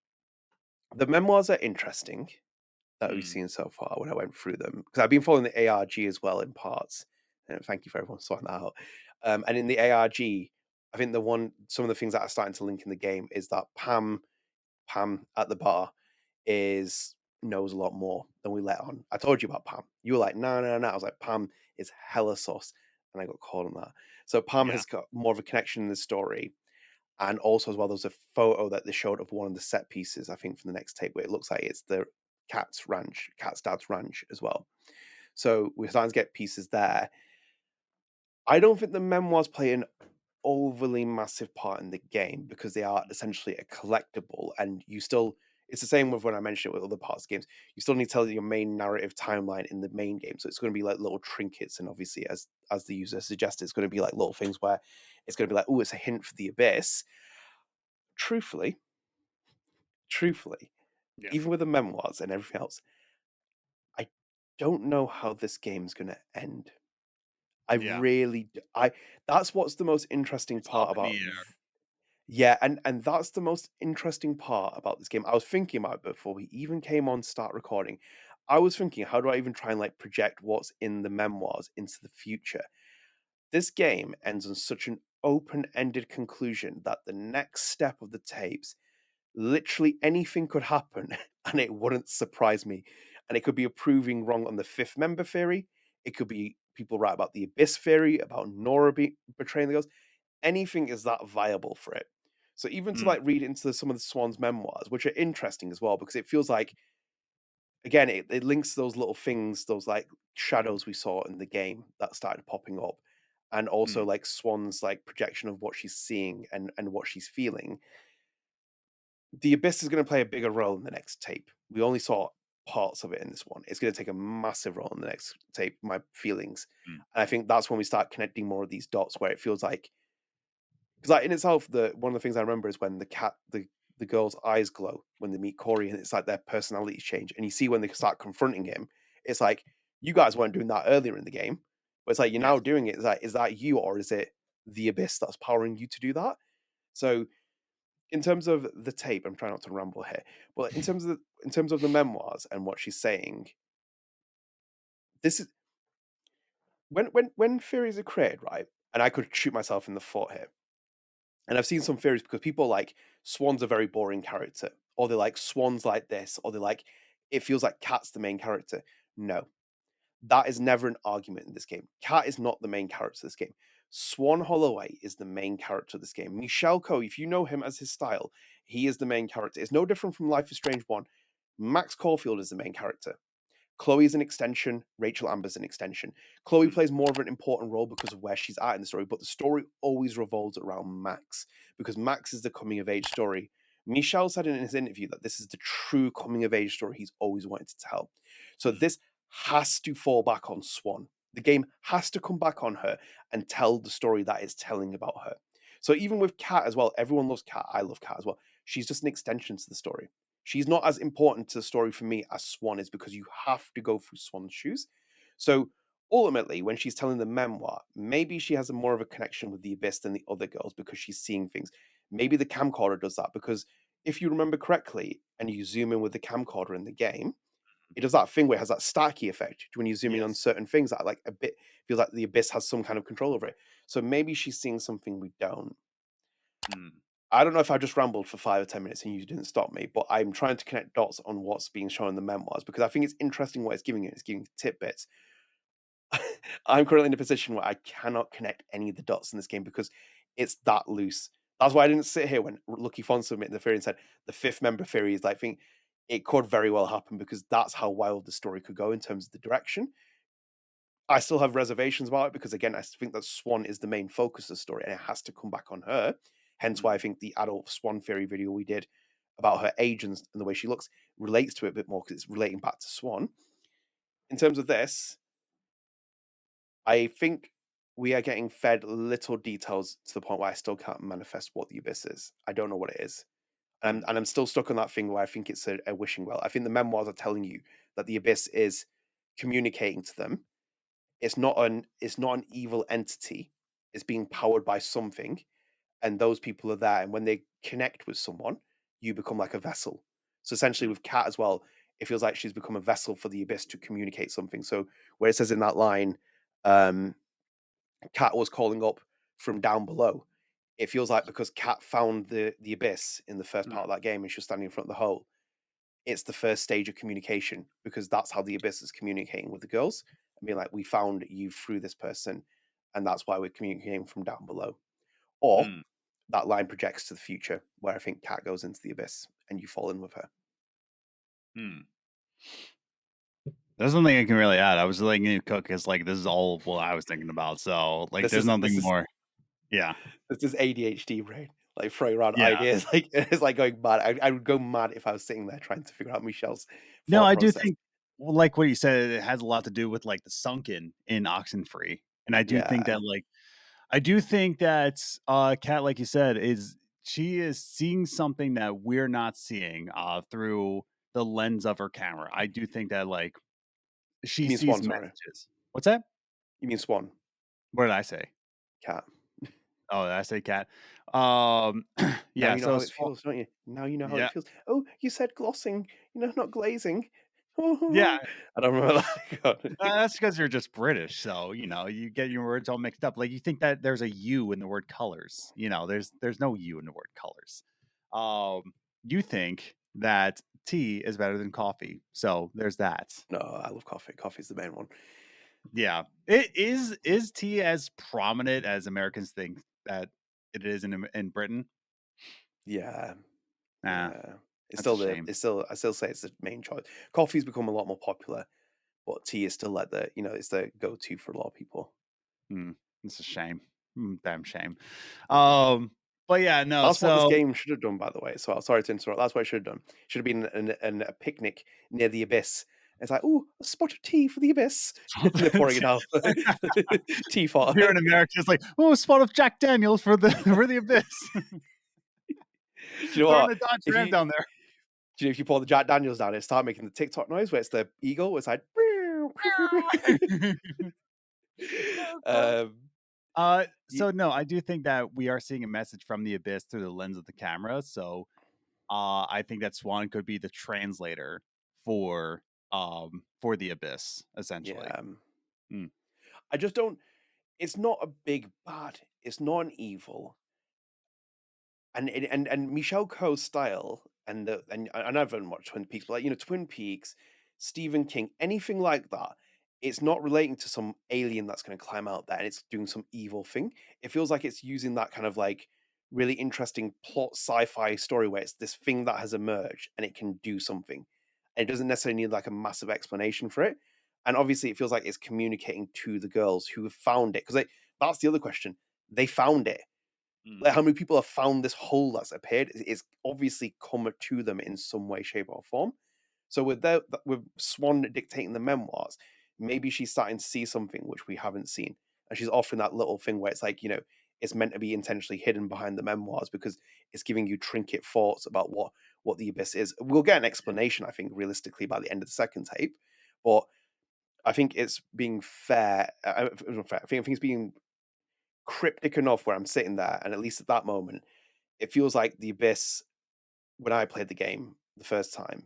the memoirs are interesting that we've Mm. seen so far when I went through them, because I've been following the ARG as well in parts. And thank you for everyone sorting that out. And in the ARG, I think some of the things that are starting to link in the game is that Pam at the bar knows a lot more than we let on. I told you about Pam. You were like, no, no, no. I was like, Pam is hella sus, and I got caught on that. So Pam Yeah. has got more of a connection in the story, and also as well, there's a photo that they showed of one of the set pieces. I think from the next tape where it looks like it's the Cat's dad's ranch as well. So we're starting to get pieces there. I don't think the memoirs play an overly massive part in the game because they are essentially a collectible, and it's the same with when I mentioned it with other parts of games. You still need to tell your main narrative timeline in the main game. So it's going to be like little trinkets, and obviously as the user suggested, it's going to be like little things where it's going to be like, oh, it's a hint for the abyss. Truthfully, truthfully, Yeah. even with the memoirs and everything else, I don't know how this game's going to end. I Yeah. really, I. That's what's the most interesting It's up part in the about. air. Yeah, and that's the most interesting part about this game. I was thinking about it before we even came on to start recording. I was thinking, how do I even try and like project what's in the memoirs into the future? This game ends on such an open-ended conclusion that the next step of the tapes, literally anything could happen and it wouldn't surprise me. And it could be a proving wrong on the fifth member theory. It could be people write about the abyss theory, about Nora betraying the ghost. Anything is that viable for it. So even to Mm. like read into some of the Swann's memoirs, which are interesting as well, because it feels like again, it links to those little things, those like shadows we saw in the game that started popping up. And also Mm. like Swann's like projection of what she's seeing and what she's feeling. The abyss is going to play a bigger role in the next tape. We only saw parts of it in this one. It's going to take a massive role in the next tape, my feelings. Mm. And I think that's when we start connecting more of these dots where it feels like because like in itself, the one of the things I remember is when the girl's eyes glow when they meet Corey, and it's like their personalities change. And you see when they start confronting him, it's like you guys weren't doing that earlier in the game, but it's like you're now Yes. doing it. Is that you or is it the abyss that's powering you to do that? So in terms of the tape, I'm trying not to ramble here, but in terms of the memoirs and what she's saying, this is when theories are created, right? And I could shoot myself in the foot here. And I've seen some theories because people are like Swann's a very boring character, or they're like Swann's like this, or they're like it feels like Kat's the main character. No, that is never an argument in this game. Kat is not the main character of this game. Swann Holloway is the main character of this game. Michelle Coe, if you know him as his style, he is the main character. It's no different from Life is Strange 1. Max Caulfield is the main character. Chloe is an extension. Rachel Amber's an extension. Chloe Mm, plays more of an important role because of where she's at in the story, but the story always revolves around Max because Max is the coming of age story. Michel said in his interview that this is the true coming of age story he's always wanted to tell. So mm, this has to fall back on Swann. The game has to come back on her and tell the story that it's telling about her. So even with Kat as well, everyone loves Kat. I love Kat as well. She's just an extension to the story. She's not as important to the story for me as Swann is because you have to go through Swann's shoes. So ultimately, when she's telling the memoir, maybe she has a more of a connection with the abyss than the other girls because she's seeing things. Maybe the camcorder does that because if you remember correctly and you zoom in with the camcorder in the game, it does that thing where it has that stacky effect when you zoom in on yes. certain things that like a bit feels like the abyss has some kind of control over it. So maybe she's seeing something we don't. Mm, I don't know if I just rambled for 5 or 10 minutes and you didn't stop me, but I'm trying to connect dots on what's being shown in the memoirs because I think it's interesting what it's giving you. It's giving tidbits. I'm currently in a position where I cannot connect any of the dots in this game because it's that loose. That's why I didn't sit here when Lucky Fon submitted the theory and said the fifth member theory is like, I think it could very well happen because that's how wild the story could go in terms of the direction. I still have reservations about it because again, I think that Swann is the main focus of the story and it has to come back on her. Hence why I mm, think the adult Swann theory video we did about her age and the way she looks relates to it a bit more because it's relating back to Swann. In terms of this, I think we are getting fed little details to the point where I still can't manifest what the abyss is. I don't know what it is. mm, And I'm still stuck on that thing where I think it's a wishing well. I think the memoirs are telling you that the abyss is communicating to them. It's not an evil entity. It's being powered by something, and those people are there. And when they connect with someone, you become like a vessel. So essentially, mm, with Kat as well, it feels like she's become a vessel for the abyss to communicate something. So where it says in that line, um, Kat was calling up from down below. It feels like because Kat found the abyss in the first mm, part of that game, and she was standing in front of the hole. It's the first stage of communication because that's how the abyss is communicating with the girls and being like, "We found you through this person, and that's why we're communicating from down below." Or mm, that line projects to the future where I think Kat goes into the abyss and you fall in with her. mm. There's nothing I can really add. I was letting you cook because like this is all what I was thinking about. So like This there's is nothing more. Yeah. this is ADHD brain, like throwing around Yeah. ideas. Like it's like going mad. I would go mad if I was sitting there trying to figure out Michelle's No, thought I do process. think well, like what you said, it has a lot to do with like the sunken in Oxenfree. And I do think Yeah, that like I do think that Kat, like you said, is she is seeing something that we're not seeing through the lens of her camera. I do think that like you she mean sees Swan? Sorry, messages. What's that? you mean Swan? What did I say? Cat. Oh, did I say cat? Now Yeah, you know so how it feels, don't you? Now you know how it yeah. feels. Oh, you said glossing, not glazing. Yeah, I don't remember that. God. that's because you're just British, so, you know, you get your words all mixed up. Like, you think that there's a U in the word colors, you know, there's no U in the word colors. You think that tea is better than coffee, so there's that. No, I love coffee. Coffee's the main one. Yeah. It is tea as prominent as Americans think that it is in Britain? Yeah, Nah, yeah. that's a shame. I still say it's the main choice. Coffee's become a lot more popular, but tea is still like it's the go-to for a lot of people. Mm, it's a shame. Damn shame. Um, but yeah, no, That's what this so game should have done, by the way. So sorry to interrupt. That's what it should have done. Should have been a picnic near the abyss. It's like, oh, a spot of tea for the abyss. And they're pouring it out. Tea for. here in America, it's like, oh, a spot of Jack Daniels for the for the abyss. Do you know Throwing what? a Dodge If Ram you down there. do you know if you pour the Jack Daniels down, it start making the TikTok noise where it's the eagle. It's like, That's so funny. um, You, So no, I do think that we are seeing a message from the abyss through the lens of the camera. So I think that Swann could be the translator for the abyss, essentially. yeah. Mm, I just don't. It's not a big bad. It's not an evil. And Michelle Coe's style and I've not watched Twin Peaks, but like, Twin Peaks, Stephen King, anything like that, it's not relating to some alien that's going to climb out there and it's doing some evil thing. It feels like it's using that kind of like really interesting plot sci-fi story where it's this thing that has emerged and it can do something. And it doesn't necessarily need like a massive explanation for it. And obviously it feels like it's communicating to the girls who have found it. Because that's the other question. They found it, mm, like how many people have found this hole that's appeared. It's obviously come to them in some way, shape, or form. So with Swann dictating the memoirs, maybe she's starting to see something which we haven't seen, and she's offering that little thing where it's like, it's meant to be intentionally hidden behind the memoirs because it's giving you trinket thoughts about what the abyss is. We'll get an explanation, I think, realistically by the end of the second tape, but I think it's being fair. Not fair. I think it's being cryptic enough where I'm sitting there, and at least at that moment, it feels like the abyss when I played the game the first time,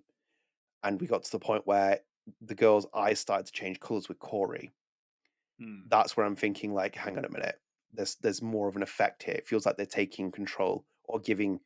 and we got to the point where the girl's eyes started to change colors with Corey. mm. That's where I'm thinking, like, hang on a minute, there's more of an effect here. It feels like they're taking control or giving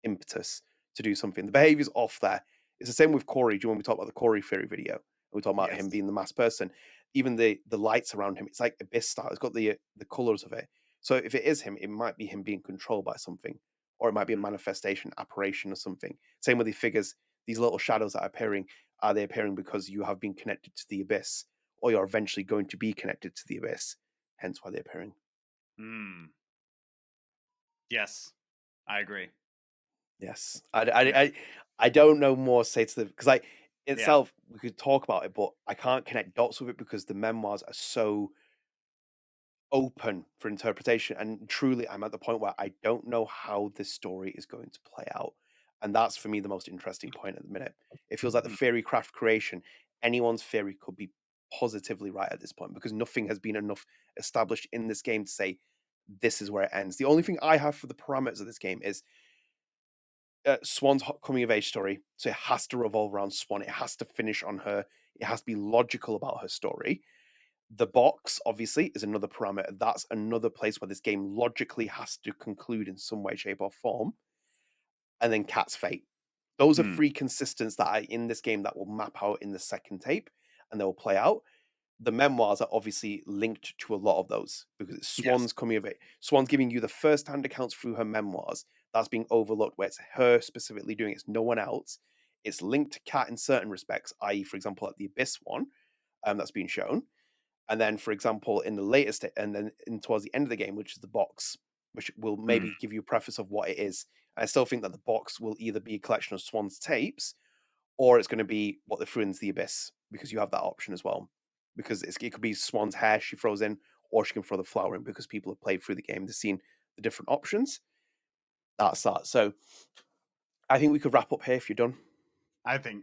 impetus to do something. The behavior's off there. It's the same with Corey. Do you want me to talk about the Corey theory video? We talk about him Yes. being the masked person. Even the lights around him, it's like abyss style. It's got the colors of it. So if it is him, it might be him being controlled by something, or it might be a Mm, manifestation, apparition, or something. Same with the figures. These little shadows that are appearing. Are they appearing because you have been connected to the abyss, or you're eventually going to be connected to the abyss? Hence why they're appearing. mm. Yes, I agree. Yes, Yeah, I don't know more to say to the because like yeah. itself we could talk about it, but I can't connect dots with it because the memoirs are so open for interpretation. And truly, I'm at the point where I don't know how this story is going to play out, and that's for me the most interesting point at the minute. It feels like the Mm, theory craft creation. Anyone's theory could be positively right at this point because nothing has been enough established in this game to say this is where it ends. The only thing I have for the parameters of this game is Swann's coming of age story, so it has to revolve around Swann. It has to finish on her. It has to be logical about her story. The box, obviously, is another parameter. That's another place where this game logically has to conclude in some way, shape, or form. And then Cat's fate. Those are mm. three consistents that are in this game that will map out in the second tape and they will play out. The memoirs are obviously linked to a lot of those because it's Yes. Swann's coming of it. Swann's giving you the first hand accounts through her memoirs. That's being overlooked, where it's her specifically doing it, it's no one else. It's linked to Cat in certain respects, i.e., for example, at the Abyss one, that's being shown. And then, for example, in the latest, and then towards the end of the game, which is the box, which will Mm, maybe give you a preface of what it is. I still think that the box will either be a collection of Swann's tapes or it's going to be what they threw into the abyss because you have that option as well. Because it could be Swann's hair she throws in, or she can throw the flower in because people have played through the game, they've seen the different options. That's that. So I think we could wrap up here if you're done.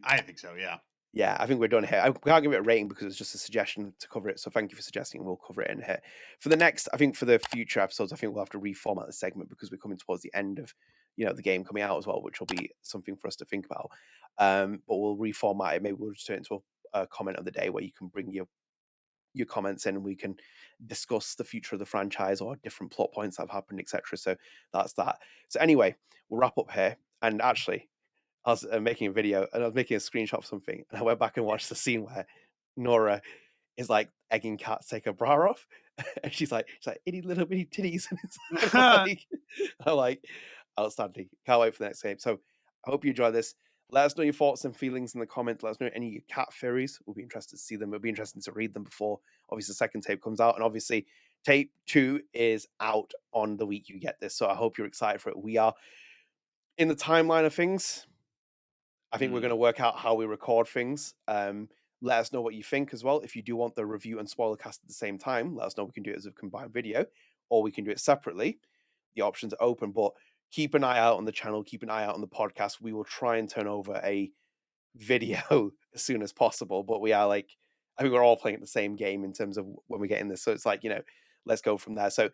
I think so. Yeah. Yeah, I think we're done here. I can't give it a rating because it's just a suggestion to cover it. So thank you for suggesting, and we'll cover it in here. For the next, I think for the future episodes, I think we'll have to reformat the segment because we're coming towards the end of the game coming out as well, which will be something for us to think about. But we'll reformat it. Maybe we'll just turn it into a comment of the day where you can bring your comments in and we can discuss the future of the franchise or different plot points that have happened, etc. So that's that. So anyway, we'll wrap up here. And actually, I was making a video and I was making a screenshot of something, and I went back and watched the scene where Nora is like egging Kat to take her bra off, and she's like itty little bitty titties, and I'm like outstanding. Can't wait for the next game. So I hope you enjoy this. Let us know your thoughts and feelings in the comments. Let us know any of your cat theories. We'll be interested to see them. It'll be interesting to read them before obviously the second tape comes out, and obviously tape 2 is out on the week you get this. So I hope you're excited for it. We are in the timeline of things. I think we're going Mm, to work out how we record things. Let us know what you think as well. If you do want the review and spoiler cast at the same time, let us know. We can do it as a combined video, or we can do it separately. The options are open, but keep an eye out on the channel. Keep an eye out on the podcast. We will try and turn over a video as soon as possible. But we are like, I think we're all playing at the same game in terms of when we're getting this. So it's like let's go from there. So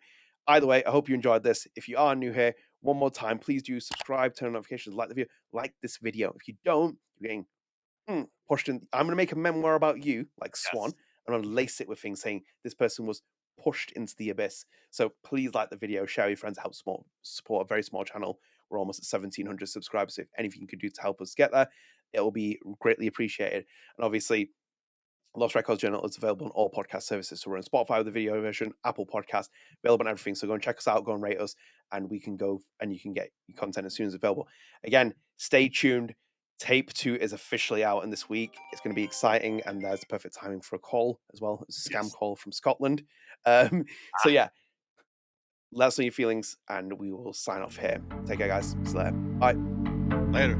either way, I hope you enjoyed this. If you are new here, one more time, please do subscribe, turn on notifications, like the video, like this video. If you don't, you're getting pushed in. I'm going to make a memoir about you, like Swann. Yes. I'm going to lace it with things saying this person was pushed into the abyss. So please like the video, share with your friends, help support a very small channel. We're almost at 1,700 subscribers. So if anything you could do to help us get there, it will be greatly appreciated. And obviously, Lost Records Journal is available on all podcast services. So we're on Spotify with the video version, Apple Podcast, available on everything. So go and check us out, go and rate us, and we can go and you can get your content as soon as available. Again, stay tuned. Tape 2 is officially out in this week. It's going to be exciting, and there's the perfect timing for a call as well. It's a scam Yes. call from Scotland. So yeah, let us know your feelings, and we will sign off here. Take care, guys. See you later. Bye. Later.